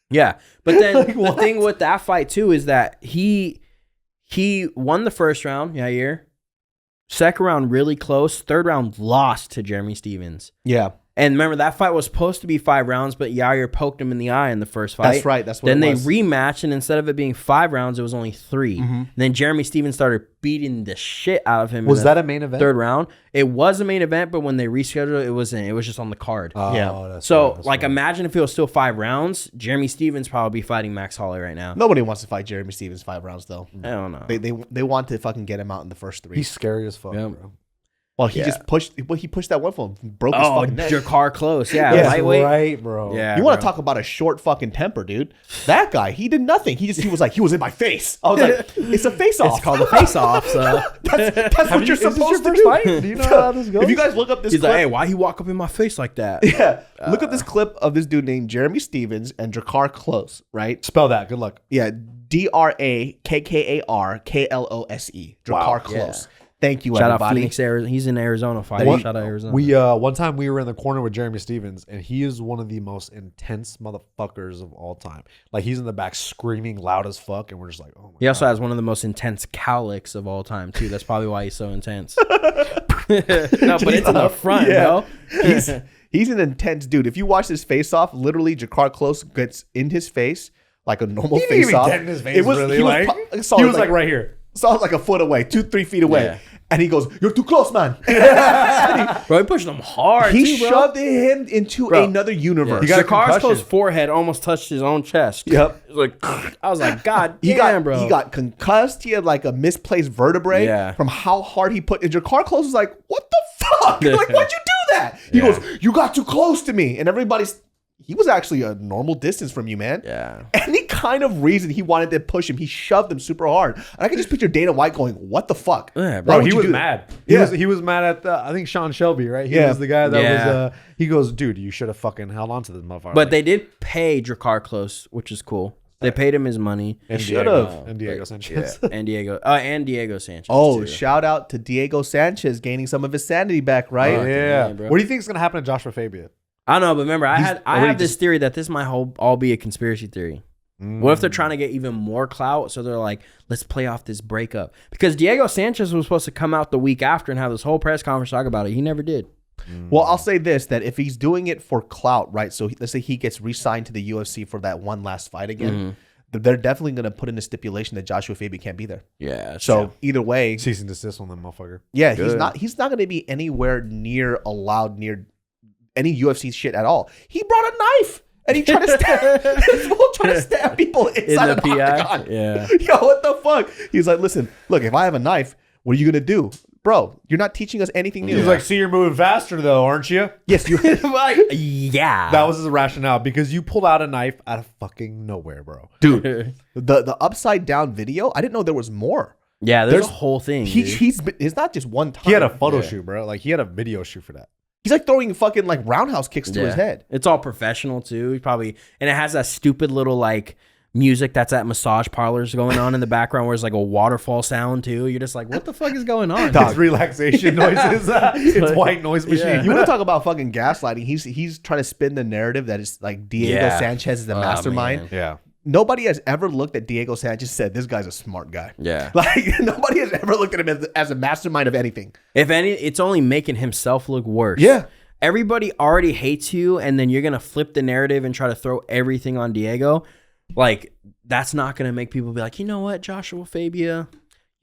Yeah, but then Like, the what? thing with that fight too is that he won the first round, Yair. Second round really close. Third round lost to Jeremy Stevens. Yeah. And remember that fight was supposed to be 5 rounds, but Yair poked him in the eye in the first fight. That's right. That's what Then it they was. rematched, and instead of it being 5 rounds, it was only 3. And then Jeremy Stevens started beating the shit out of him. Was in the that a main event? third round? It was a main event, but when they rescheduled it, it wasn't. It was just on the card. Yeah. That's So, right, that's like, right. imagine if it was still 5 rounds. Jeremy Stevens probably be fighting Max Holloway right now. Nobody wants to fight Jeremy Stevens 5 rounds though. I don't know. They want to fucking get him out in the first 3. He's scary as fuck, Yeah. bro. Well, he just pushed. Well, he pushed that one for him. Broke his Oh, fucking neck. Jakar Close. Yeah, Yeah, lightweight. Right, bro. Yeah. You want to bro. talk about a short fucking temper, dude? That guy, he did nothing. He was like, he was in my face. I was like, it's a face off. It's called a face off. So That's what you're Is this supposed your to first do. fight? Do you know how this goes? If you guys look up this he's clip, like, hey, why he walk up in my face like that? yeah, look at this clip of this dude named Jeremy Stevens and Jakar Close, right? Spell that. Good luck. Yeah, DrakKarklose. Jakar Wow. Close. Thank you, Shout out everybody. Phoenix, Arizona. He's in Arizona fighting. One- Shout out Arizona. We one time we were in the corner with Jeremy Stevens, and he is one of the most intense motherfuckers of all time. Like he's in the back screaming loud as fuck, and we're just like, oh my He also god. has one of the most intense cowlicks of all time too. That's probably why he's so intense. No, but it's in the front, Yeah. bro. He's an intense dude. If you watch this face off, literally Jakar Close gets in his face like a normal He didn't face even off. get in his face, really. Like, he was like right here. Saw it like a foot away, 2-3 feet away. Yeah. And he goes, "You're too close, man." Bro, he pushed him hard. He too, bro. shoved him into Bro. another universe. He got a Jakar's concussion. close forehead almost touched his own chest. Yep. It was like, I was like, God He damn, got bro. he got concussed. He had like a misplaced vertebrae Yeah. from how hard he put. And Jakar Close was like, "What the fuck? Like, why'd you do that?" He goes, "You got too close to me." And everybody's. He was actually a normal distance from you, man. Yeah. Any kind of reason he wanted to push him, he shoved him super hard. And I can just picture Dana White going, "What the fuck?" Yeah, Bro, Why would he you was do that? mad. Yeah. He was mad at I think Sean Shelby, right? He Yeah. was the guy that Yeah. was he goes, dude, you should have fucking held on to this motherfucker. But they did pay Jakar Close, which is cool. They paid him his money. and should've. Diego Sanchez. And Diego Sanchez. Oh, too. shout out to Diego Sanchez gaining some of his sanity back, right? Oh, yeah. yeah, bro. What do you think is gonna happen to Joshua Fabia? I don't know, but remember, I already have this theory that this might all be a conspiracy theory. What if they're trying to get even more clout? So they're like, let's play off this breakup. Because Diego Sanchez was supposed to come out the week after and have this whole press conference talk about it. He never did. Well, I'll say this, that if he's doing it for clout, right? So let's say he gets re-signed to the UFC for that one last fight again. They're definitely going to put in a stipulation that Joshua Fabia can't be there. Yeah. So either way, Cease and desist on that motherfucker. yeah, he's not going to be anywhere near allowed near any UFC shit at all. He brought a knife and he tried to stab people inside in the of the PI. octagon. Yeah. Yo, what the fuck? He's like, listen, look, if I have a knife, what are you gonna do, bro? You're not teaching us anything new. He's like, see, you're moving faster though, aren't you? yes, you. Yeah. That was his rationale because you pulled out a knife out of fucking nowhere, bro. Dude, the upside down video. I didn't know there was more. Yeah, there's a whole thing. It's not just one time. He had a photo shoot, bro. Like he had a video shoot for that. He's like throwing fucking like roundhouse kicks to his head. It's all professional too. He probably, and it has that stupid little like music that's at massage parlors going on in the background where it's like a waterfall sound too. You're just like, what the fuck is going on? It's relaxation noises. It's white noise machine. You want to talk about fucking gaslighting? He's trying to spin the narrative that it's like Diego Sanchez is the mastermind. man. Yeah. Nobody has ever looked at Diego Sanchez and said, this guy's a smart guy. Yeah. Like, nobody has ever looked at him as a mastermind of anything. If any, it's only making himself look worse. Yeah. Everybody already hates you, and then you're gonna flip the narrative and try to throw everything on Diego. Like, that's not gonna make people be like, you know what, Joshua Fabia,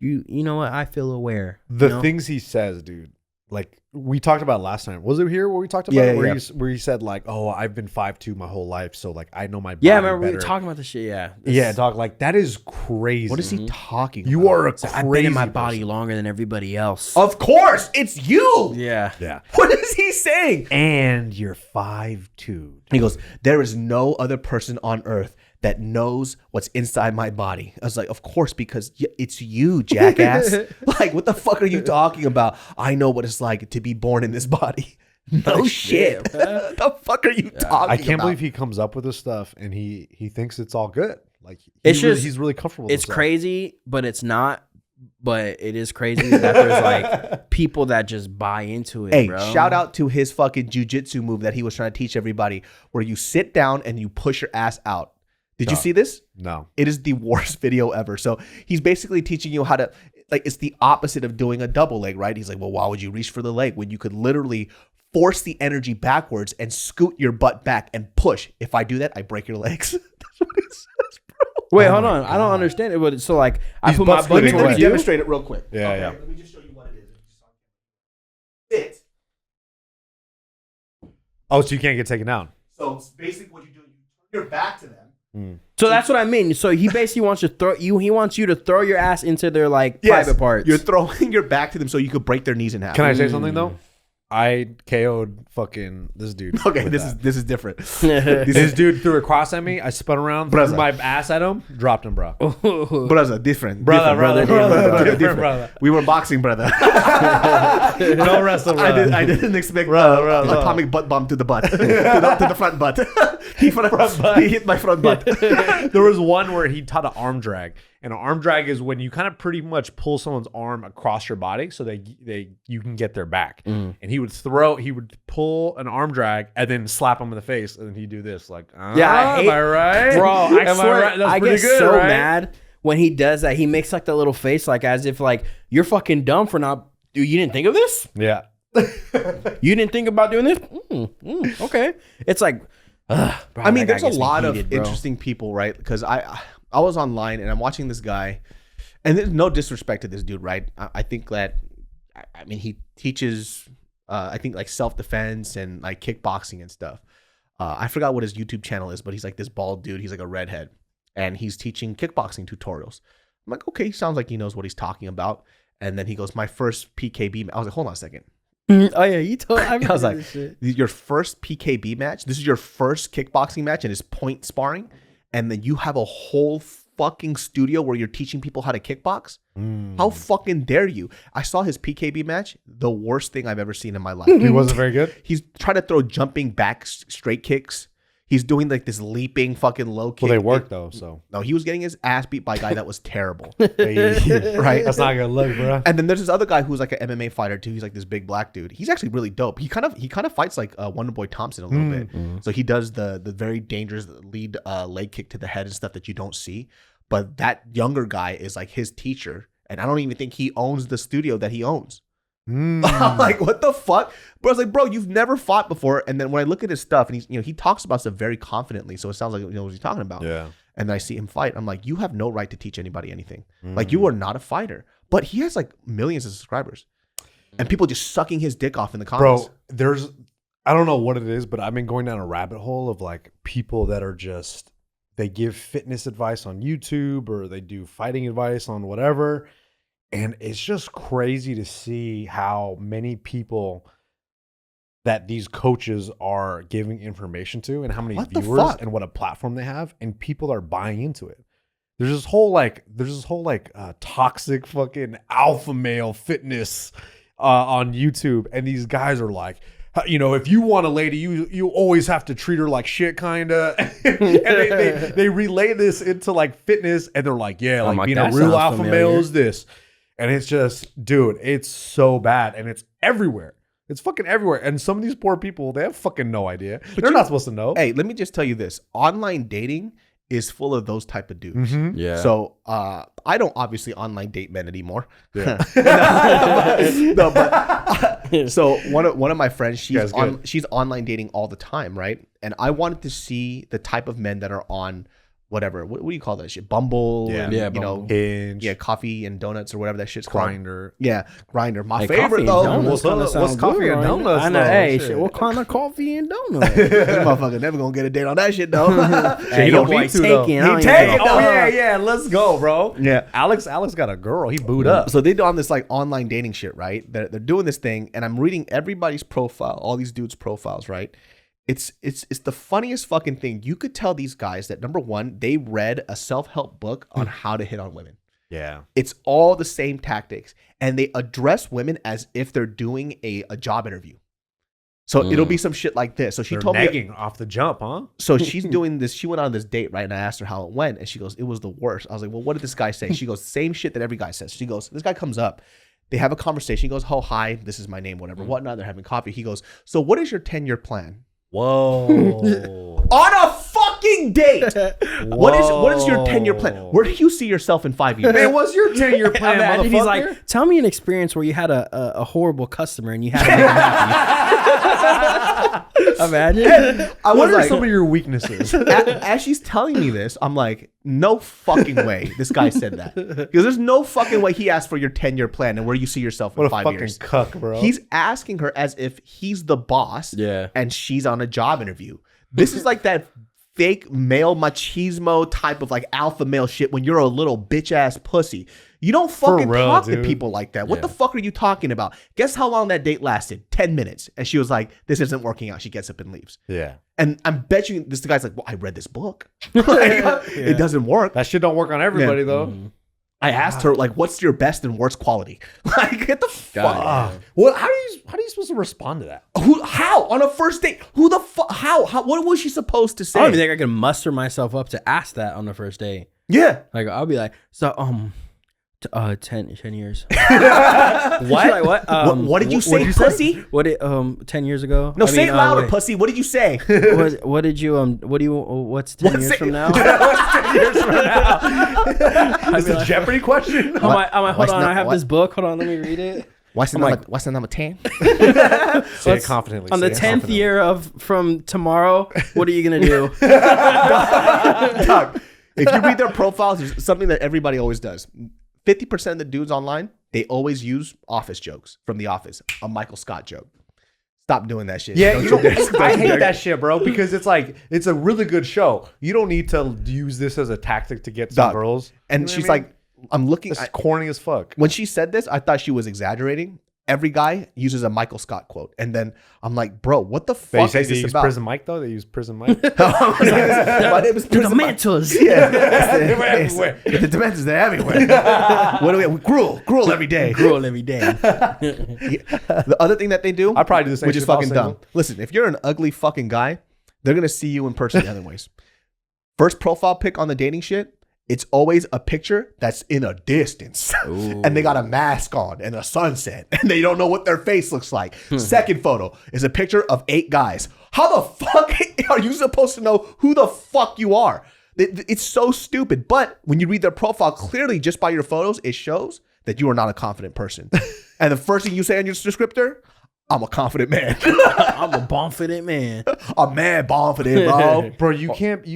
you know what? I feel aware. The things he says, dude. Like we talked about last time. Was it here where we talked about it? Where he said like, "Oh, I've been 5'2" my whole life, so like I know my body." Yeah, I remember we better. were talking about this shit. Yeah, dog. Like that is crazy. What is he talking about? You are a crazy. I've been in my person. body longer than everybody else. Of course, it's you. Yeah. What is he saying? And you're 5'2". He goes, there is no other person on earth that knows what's inside my body. I was like, of course, because it's you, jackass. Like, what the fuck are you talking about? I know what it's like to be born in this body. No shit. The fuck are you talking about? I can't believe he comes up with this stuff and he thinks it's all good. Like he's really comfortable with It's crazy, but it's not. But it is crazy that there's like people that just buy into it. Hey, bro. shout out to his fucking jujitsu move that he was trying to teach everybody, where you sit down and you push your ass out. Did you see this? No. It is the worst video ever. So he's basically teaching you how to, like, it's the opposite of doing a double leg, right? He's like, well, why would you reach for the leg when you could literally force the energy backwards and scoot your butt back and push? If I do that, I break your legs. That's what it says, bro. Wait, hold on. I don't understand it. But so like, I He's put my butt butt splitting Let me towards you. demonstrate it real quick. Yeah, Okay, yeah. Let me just show you what it is. Sit. Oh, so you can't get taken down. So it's basically what you do, you turn your back to them. So that's what I mean. So he basically wants you to throw you. He wants you to throw your ass into their like Yes, private parts. You're throwing your back to them so you could break their knees in half. Can I say something though? I KO'd fucking this dude. Okay, with this that. is different. This dude threw a cross at me. I spun around, threw Brother. my ass at him, dropped him, bro. Brother, different. Brother, different. different, brother. We were boxing, brother. No wrestle, brother. I didn't expect Bro. atomic butt bomb to the butt, to the front butt. He hit my front butt. There was one where he taught an arm drag, and an arm drag is when you kind of pretty much pull someone's arm across your body so you can get their back. And he would pull an arm drag and then slap him in the face, and then he'd do this like, am I right, bro? I Am swear, right? That's I pretty get good, so right? mad when he does that. He makes like that little face, like as if like you're fucking dumb for not. Dude, you didn't think of this? Yeah. You didn't think about doing this? Okay. It's like, bro, I mean, that guy there's a gets me lot heated, of bro. interesting people, right? Because I was online and I'm watching this guy, and there's no disrespect to this dude, right? I think that, I mean, he teaches, I think like self-defense and like kickboxing and stuff. I forgot what his YouTube channel is, but he's like this bald dude. He's like a redhead, and he's teaching kickboxing tutorials. I'm like, okay, sounds like he knows what he's talking about. And then he goes, my first PKB. I was like, hold on a second. Oh yeah, you told. I I was like, this shit. your first PKB match? This is your first kickboxing match and it's point sparring? And then you have a whole fucking studio where you're teaching people how to kickbox? How fucking dare you? I saw his PKB match, the worst thing I've ever seen in my life. He wasn't very good. He's trying to throw jumping back straight kicks. He's doing like this leaping fucking low kick. Well, they worked though, so No, he was getting his ass beat by a guy that was terrible. right. Right? That's not a good look, bro. And then there's this other guy who's like an MMA fighter too. He's like this big black dude. He's actually really dope. He kind of fights like Wonderboy Thompson a little bit. So he does the very dangerous lead leg kick to the head and stuff that you don't see. But that younger guy is like his teacher, and I don't even think he owns the studio that he owns. I'm like, what the fuck? Bro, I was like, bro, you've never fought before. And then when I look at his stuff, and he talks about stuff very confidently, so it sounds like he knows what he's talking about. Yeah. And then I see him fight. I'm like, you have no right to teach anybody anything. Like, you are not a fighter. But he has like millions of subscribers, and people just sucking his dick off in the comments. Bro, I don't know what it is, but I've been going down a rabbit hole of like people that are just, they give fitness advice on YouTube or they do fighting advice on whatever. And it's just crazy to see how many people that these coaches are giving information to and how many What the viewers fuck? and what a platform they have, and people are buying into it. There's this whole toxic fucking alpha male fitness on YouTube, and these guys are like, if you want a lady, you always have to treat her like shit, kinda. And they relay this into like fitness, and they're like, yeah, like being a real alpha male is this. And it's just, dude, it's so bad, and it's everywhere. It's fucking everywhere. And some of these poor people, they have fucking no idea. They're not supposed to know. Hey, let me just tell you this. Online dating is full of those type of dudes. Yeah. So I don't obviously online date men anymore. Yeah. So one of my friends, she's That's good. online dating all the time, right? And I wanted to see the type of men that are on whatever. What do you call that shit? Bumble. Yeah. And, Yeah, you know, Hinge. yeah, coffee and donuts or whatever that shit's called. Grinder. Yeah, Grinder. My Hey, favorite coffee and though. donuts kinda What's sound coffee good, and right? donuts, I know. though? Hey, Shit. shit, what kind of coffee and donuts? This motherfucker never gonna get a date on that shit though. Hey, He your don't boy need to, though. taking. He I don't even taking, know. though. Oh yeah, let's go, bro. Yeah. Alex got a girl. He booed up. So they do on this like online dating shit, right? They're doing this thing, and I'm reading everybody's profile, all these dudes' profiles, right? It's the funniest fucking thing. You could tell these guys that number one, they read a self-help book on how to hit on women. Yeah. It's all the same tactics, and they address women as if they're doing a job interview. So it'll be some shit like this. So she They're told me. negging off the jump, huh? So she's doing this. She went on this date, right? And I asked her how it went, and she goes, "It was the worst." I was like, "Well, what did this guy say?" She goes, "Same shit that every guy says." She goes, "This guy comes up, they have a conversation. He goes, oh hi, this is my name, whatever, whatnot. They're having coffee. He goes, so what is your 10-year plan?" Whoa. On a fucking date. What is your 10-year plan? Where do you see yourself in 5 years? Man, what's your 10-year plan, Imagine he's motherfucker? like, tell me an experience where you had a horrible customer and you had to make him happy. Imagine. I What was are like, some of your weaknesses? as she's telling me this, I'm like, no fucking way this guy said that. Because there's no fucking way he asked for your 10-year plan and where you see yourself in What a 5 fucking years. cuck, bro. He's asking her as if he's the boss Yeah. and she's on a job interview. This is like that fake male machismo type of like alpha male shit when you're a little bitch ass pussy. You don't fucking real, talk to dude. people like that. What the fuck are you talking about? Guess how long that date lasted? 10 minutes. And she was like, this isn't working out. She gets up and leaves. yeah. And I'm bet you this guy's like, well, I read this book. It doesn't work. That shit don't work on everybody, Yeah. though. I asked her, like, what's your best and worst quality? Like, get the fuck. Well, how are you supposed to respond to that? How? On a first date? Who the fuck? How? What was she supposed to say? I don't even think I can muster myself up to ask that on the first day. Yeah. Like I'll be like, so 10 years. What? Like, what? What did you say, pussy? What did 10 years ago? No, I say mean, it louder, wait. pussy. What did you say? What did you what's 10 years from now? Is it a Jeopardy question? I'm like, hold What's on, not- I have what? this book. Hold on, let me read it. What's the number 10? Say it confidently. On the say it 10th confidently. year of from tomorrow, what are you gonna do? Dog, if you read their profiles, there's something that everybody always does. 50% of the dudes online, they always use office jokes from The Office. A Michael Scott joke. Stop doing that shit. Yeah, Don't you you don't, dare. I hate that shit, bro, because it's like, it's a really good show. You don't need to use this as a tactic to get some Dog. girls. And You know she's what I mean? like, I'm looking. It's corny as fuck. When she said this, I thought she was exaggerating. Every guy uses a Michael Scott quote. And then I'm like, bro, what the They fuck is use this about? Prison Mike, though? They use Prison Mike? My name is The Prison Mike. Mantles. Yeah. They're everywhere. The dimensions, they're everywhere. What do we gruel every day. Gruel every day. The other thing that they do, I'd probably do the same which is shit if I was fucking dumb. single. Listen, if you're an ugly fucking guy, they're gonna see you in person the other ways. First profile pic on the dating shit, it's always a picture that's in a distance. And they got a mask on and a sunset. And they don't know what their face looks like. Second photo is a picture of 8 guys. How the fuck are you supposed to know who the fuck you are? It's so stupid. But when you read their profile, clearly just by your photos, it shows that you are not a confident person. And the first thing you say in your descriptor, I'm a confident man. I'm a confident man. A man confident, bro. Bro, you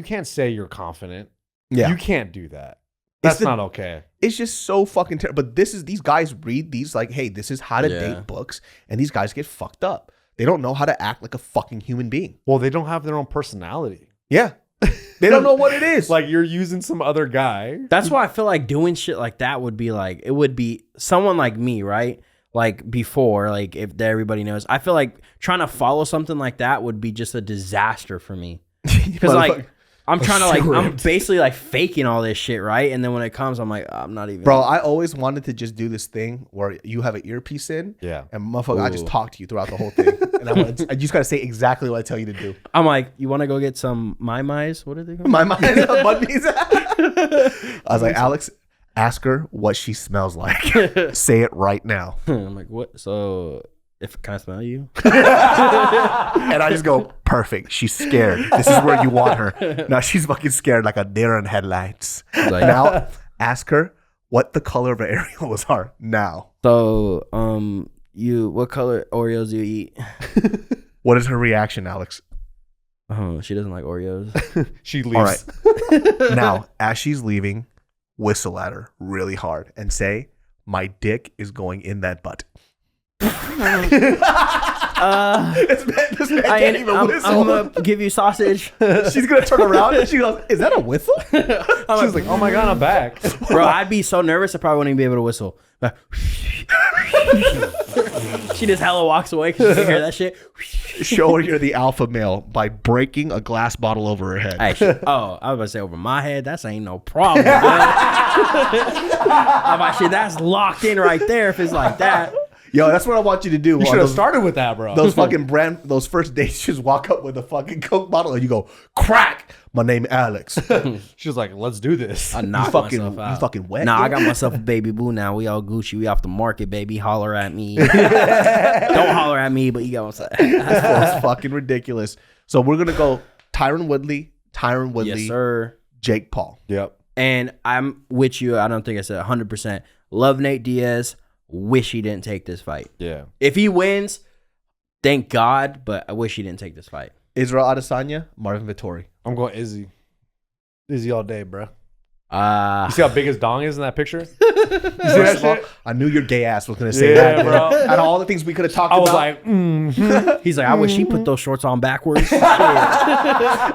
can't say you're confident. Yeah. You can't do that. That's the- not okay. It's just so fucking terrible. But these guys read these like, hey, this is how to Yeah. date books. And these guys get fucked up. They don't know how to act like a fucking human being. Well, they don't have their own personality. Yeah. They don't know what it is. Like, you're using some other guy. That's why I feel like doing shit like that would be like, it would be someone like me, right? Like before, like if everybody knows, I feel like trying to follow something like that would be just a disaster for me. Because like, I'm trying to like, I'm basically like faking all this shit, right? And then when it comes, I'm like, I'm not even. Bro, I always wanted to just do this thing where you have an earpiece in. Yeah. And motherfucker, I just talk to you throughout the whole thing. And I just got to say exactly what I tell you to do. I'm like, you want to go get some my-mais? What are they called? My mind, I was like, Alex, ask her what she smells like. Say it right now. I'm like, what? So, can I smell you? And I just go, perfect. She's scared. This is where you want her. Now she's fucking scared like a deer in headlights. Like, Now ask her what the color of her areolas are now. so, what color Oreos do you eat? What is her reaction, Alex? Oh, she doesn't like Oreos. She leaves. All right. Now, as she's leaving, whistle at her really hard and say, "My dick is going in that butt." This man can't even whistle. I'm gonna give you sausage. She's gonna turn around and she goes, "Is that a whistle?" She's like, "Oh my god, I'm back." Bro, I'd be so nervous I probably wouldn't even be able to whistle. She just hella walks away because she can hear that shit. Show her you're the alpha male by breaking a glass bottle over her head. I was about to say over my head. That's ain't no problem. I'm like, shit, that's locked in right there if it's like that. Yo, that's what I want you to do. You should have started with that, bro. Those fucking those first dates, just walk up with a fucking Coke bottle and you go, "Crack, my name Alex." She was like, "Let's do this." I knocked myself out. You fucking wet. Nah, I got myself a baby boo now. We all Gucci. We off the market, baby. Holler at me. Don't holler at me, but you got what I'm saying. That's fucking ridiculous. So we're gonna go Tyron Woodley, Yes, sir. Jake Paul. Yep. And I'm with you. I don't think I said 100%. Love Nate Diaz. Wish he didn't take this fight. Yeah. If he wins, thank God, but I wish he didn't take this fight. Israel Adesanya, Marvin Vettori. I'm going Izzy. Izzy all day, bro. You Uh, see how big his dong is in that picture? You see that First of all, shit? I knew your gay ass was gonna say Yeah, that, bro. Out of all the things we could have talked I was about, like, he's like, I wish he put those shorts on backwards.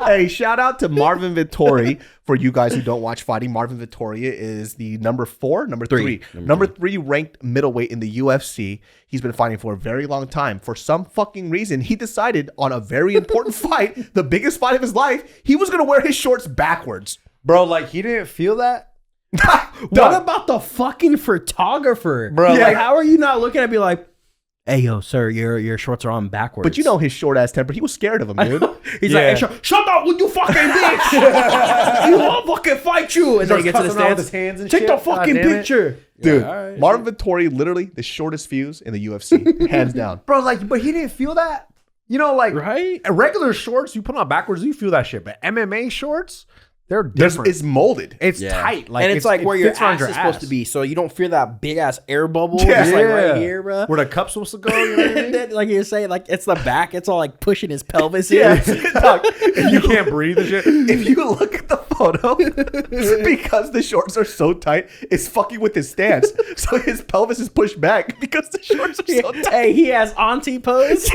hey, shout out to Marvin Vettori. For you guys who don't watch fighting, Marvin Vettori is the number three ranked middleweight in the UFC. He's been fighting for a very long time. For some fucking reason, he decided on a very important fight, the biggest fight of his life, he was gonna wear his shorts backwards. bro, like he didn't feel that, What about the fucking photographer? Bro, Yeah, like- how are you not looking at me like, hey, yo, sir, your shorts are on backwards. But you know his short ass temper. He was scared of him, dude. He's Yeah. like, hey, shut up with you fucking bitch. You won't fucking fight you. And then he gets to the cussing around stands. with his hands and Take shit. the God fucking damn it. picture. Dude, Yeah, all right, Marvin Vettori, literally the shortest fuse in the UFC, hands down. bro. Like, but he didn't feel that. You know, like Right? regular shorts, you put on backwards, you feel that shit. But MMA shorts, they're different. It's molded. It's Yeah. tight, like and it's like it where your fits around ass is supposed to be, so you don't feel that big ass air bubble. Yeah. Just like right here, bro. Where the cup's supposed to go. You know what I mean? And then, like you're saying, like it's the back. It's all like pushing his pelvis Yeah. in. Dog, You can't breathe and shit. if you look at the photo, because the shorts are so tight, it's fucking with his stance. So his pelvis is pushed back because the shorts are so tight. Hey, he has auntie pose.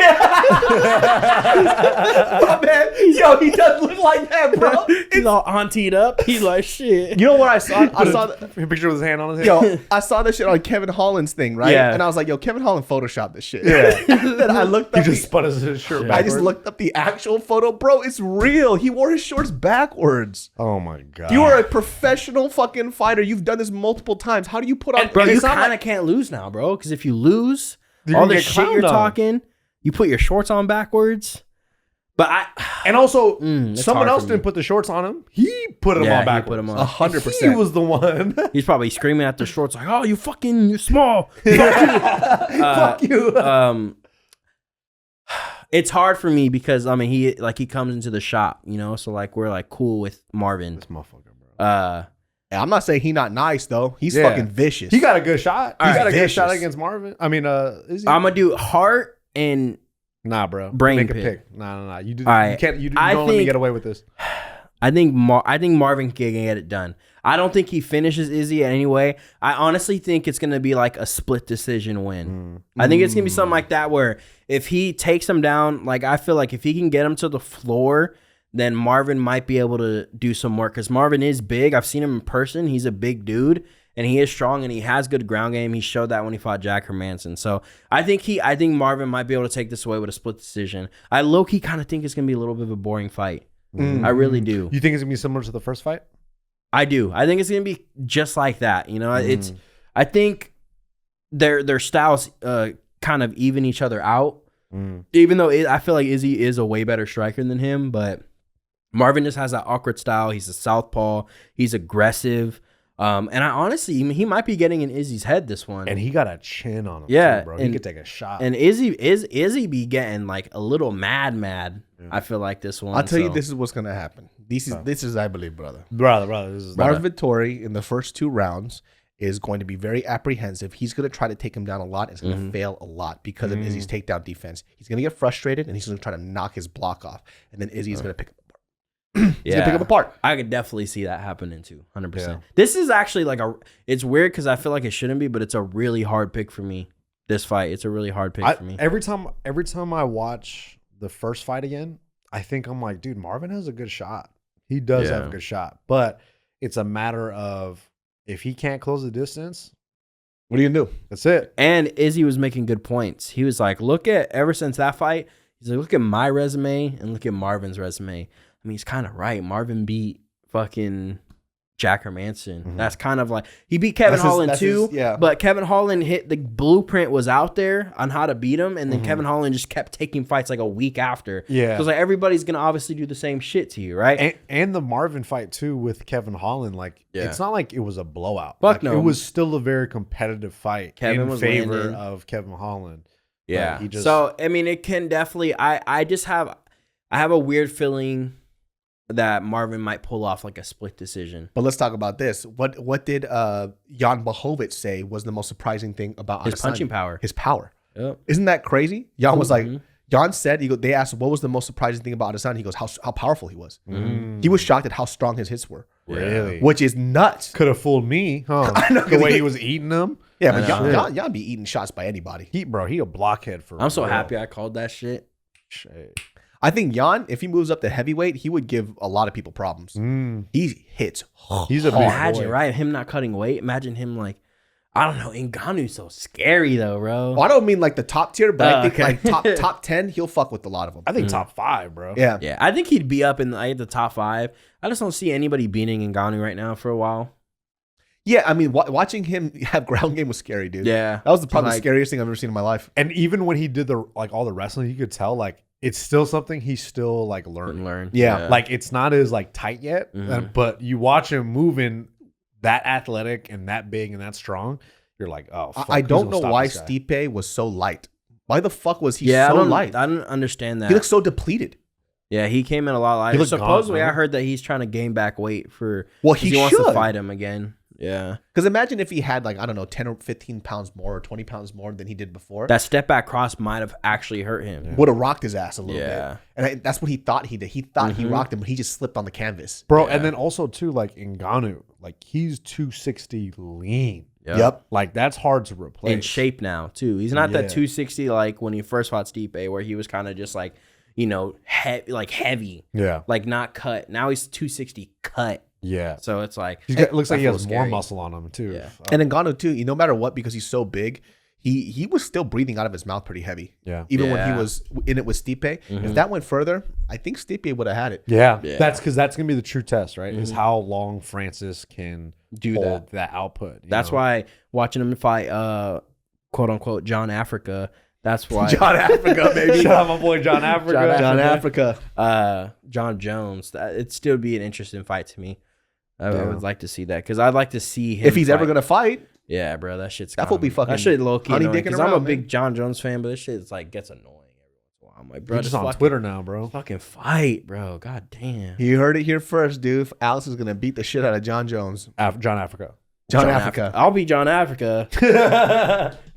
My man, yo, he does look like that, bro. He's all auntied up. He's like, shit. You know what I saw? I saw. A picture with his hand on his head. Yo, I saw this shit on Kevin Holland's thing, right? Yeah. And I was like, yo, Kevin Holland photoshopped this shit. Yeah. Then I looked He up. just spun his shirt back. I just looked up the actual photo, bro. It's real. He wore his shorts backwards. Oh my god. You are a professional fucking fighter. You've done this multiple times. How do you put on? Bro, and you it's not kind of like- can't lose now, bro. Because if you lose, You're all gonna the get shit you're clowned on. talking, you put your shorts on backwards. But And also, it's someone hard else for me. didn't put the shorts on him. He put them Yeah, on he backwards. put them on. 100%. He was the one. he's probably screaming at the shorts like, "Oh, you're small." Fuck you. It's hard for me because I mean he comes into the shop, you know, so like we're like cool with Marvin. This motherfucker, bro. I'm not saying he not nice though. He's Yeah. fucking vicious. He got a good shot. He He's got a good vicious. shot against Marvin. I mean, is he? I'm gonna do heart and Nah, bro. Brain Make a pick. pick. Nah. You do. All right. You can't. You I don't let me think- get away with this. I think Marvin can get it done. I don't think he finishes Izzy anyway. I honestly think it's gonna be like a split decision win. I think it's gonna be something like that where if he takes him down, like I feel like if he can get him to the floor, then Marvin might be able to do some work because Marvin is big. I've seen him in person. He's a big dude and he is strong and he has good ground game. He showed that when he fought Jack Hermanson. So I think Marvin might be able to take this away with a split decision. I low-key kind of think it's gonna be a little bit of a boring fight. I really do. You think it's gonna be similar to the first fight? I do. I think it's gonna be just like that. You know, it's. I think their styles kind of even each other out. Even though I feel like Izzy is a way better striker than him, but Marvin just has that awkward style. He's a southpaw. He's aggressive. And I honestly, he might be getting in Izzy's head this one. And he got a chin on him. Yeah, too, bro. and- He could take a shot. And Izzy be getting like a little mad. I feel like this one. I'll tell you, so. this is what's gonna happen. This is I believe, brother. brother, this is Marvin Vettori in the first 2 rounds is going to be very apprehensive. He's going to try to take him down a lot. It's going to fail a lot because of Izzy's takedown defense. He's going to get frustrated and he's going to try to knock his block off. And then Izzy's going to pick him apart. He's going to pick him apart. I could definitely see that happening too. 100%. Yeah. This is actually like it's weird because I feel like it shouldn't be, but it's a really hard pick for me. This fight. It's a really hard pick for me. Every time I watch the first fight again, I think I'm like, dude, Marvin has a good shot. He does have a good shot. But it's a matter of if he can't close the distance, what are you going to do? That's it. And Izzy was making good points. He was like, ever since that fight, he's like, look at my resume and look at Marvin's resume. I mean, he's kind of right. Marvin beat fucking Jack Hermanson. That's kind of like, he beat Kevin Holland too, but Kevin Holland the blueprint was out there on how to beat him, and then Kevin Holland just kept taking fights like a week after. Yeah. So it's like, everybody's going to obviously do the same shit to you, right? And the Marvin fight too with Kevin Holland, like it's not like it was a blowout. Fuck no. It was still a very competitive fight Kevin was favor landing. of Kevin Holland. Yeah. So, I mean, it can definitely, I have a weird feeling that Marvin might pull off like a split decision. But let's talk about this. What did Jan Blachowicz say was the most surprising thing about His Adesanya? punching power. His power. Yep. Isn't that crazy? Jan was like, Jan said, they asked what was the most surprising thing about Adesanya. He goes, how powerful he was. He was shocked at how strong his hits were. Really? Which is nuts. Could have fooled me, huh? I know, the way he was eating them. Yeah, but Jan be eating shots by anybody. He a blockhead for I'm so real. happy I called that shit. Shit. I think Jan, if he moves up to heavyweight, he would give a lot of people problems. He hits He's a big Imagine, boy. right? Him not cutting weight. Imagine him like, I don't know. Ngannou's so scary though, bro. Well, I don't mean like the top tier, but I think okay. like top 10, he'll fuck with a lot of them. I think top 5, bro. Yeah. Yeah, I think he'd be up in the top 5. I just don't see anybody beating Ngannou right now for a while. Yeah, I mean, watching him have ground game was scary, dude. Yeah. That was probably the scariest thing I've ever seen in my life. And even when he did all the wrestling, you could tell like it's still something he's still like learning. Yeah. Like it's not as like tight yet, but you watch him moving that athletic and that big and that strong, you're like, oh, fuck, I who's don't gonna know stop why this guy? Stipe was so light. Why the fuck was he so light? I don't understand that. He looks so depleted. Yeah, he came in a lot lighter. looked Supposedly, gaunt, I heard that he's trying to gain back weight for. Well, 'cause he wants to should. fight him again. Yeah, Because imagine if he had like, I don't know, 10 or 15 pounds more or 20 pounds more than he did before. that step back cross might have actually hurt him. Would have rocked his ass a little Yeah. bit. And that's what he thought he did. He thought he rocked him, but he just slipped on the canvas. Bro, and then also too, like Ngannou, like he's 260 lean. Yep. Like that's hard to replace. In shape now too. He's not that Yeah. 260 like when he first fought Stipe, where he was kind of just like, heavy, Yeah. like not cut. Now he's 260 cut. Yeah. So it's like It looks like he that has feels more scary. muscle on him too. Yeah. And Ngannou too, no matter what, because he's so big, he was still breathing out of his mouth pretty heavy. Yeah. Even when Yeah. he was in it with Stipe. If that went further, I think Stipe would have had it. Yeah. Yeah. That's because that's gonna be the true test, right? Is how long Francis can Do hold that output. you That's know? why watching him fight, quote unquote, John Africa. That's why John Africa, baby. Shout out my boy John Africa. John Africa. John Jones. It'd still be an interesting fight to me. I would like to see that because I'd like to see him. If he's ever fight. gonna fight, Yeah, bro, that shit's. That will be fucking That shit low key honey annoying. dicking 'Cause I'm a around, big man. John Jones fan, but this shit's like gets annoying every once in a while. I'm like, bro, You're just on fucking, Twitter now, bro. Fucking fight, bro. God damn. you heard it here first, dude. Alex is gonna beat the shit out of John Jones. John Africa. John Africa. I'll be John Africa.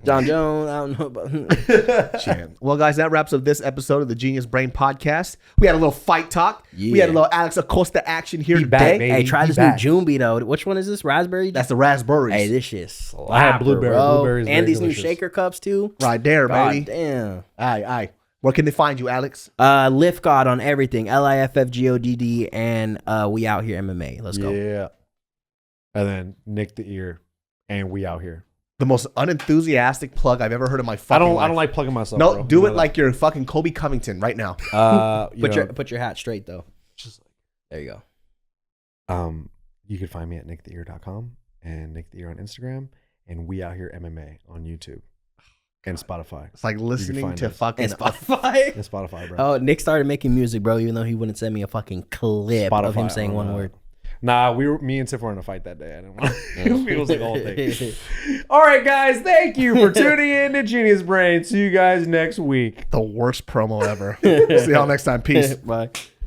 John Jones. I don't know about. Shit. Well, guys, that wraps up this episode of the Genius Brain Podcast. We had a little fight talk. We had a little Alex Acosta action here He today. back, baby. Hey, try He this back. new Jumbi though. Which one is this? Raspberry? That's the raspberries. Hey, this shit's slapper, I had blueberry. bro. Blueberry's And very these delicious. new shaker cups too. right there, God baby. damn. Aye. Where can they find you, Alex? Lift God on everything. LIFFGODD and We Out Here MMA. Let's go. Yeah. And then Nick the Ear, and we out here. The most unenthusiastic plug I've ever heard in my fucking life. I don't like plugging myself. No, bro. do You it know like you're fucking Kobe Covington right now. that. Put your hat straight though. Just There you go. you can find me at nicktheear.com and Nick the Ear on Instagram and We Out Here MMA on YouTube and Spotify. It's like listening find to us. fucking And Spotify. And Spotify, bro. Oh, Nick started making music, bro. Even though he wouldn't send me a fucking clip of him saying one word. Nah, me and Tiff were in a fight that day. I didn't want to. It was like the whole thing. All right, guys. Thank you for tuning in to Genius Brain. See you guys next week. the worst promo ever. See y'all next time. Peace. Bye.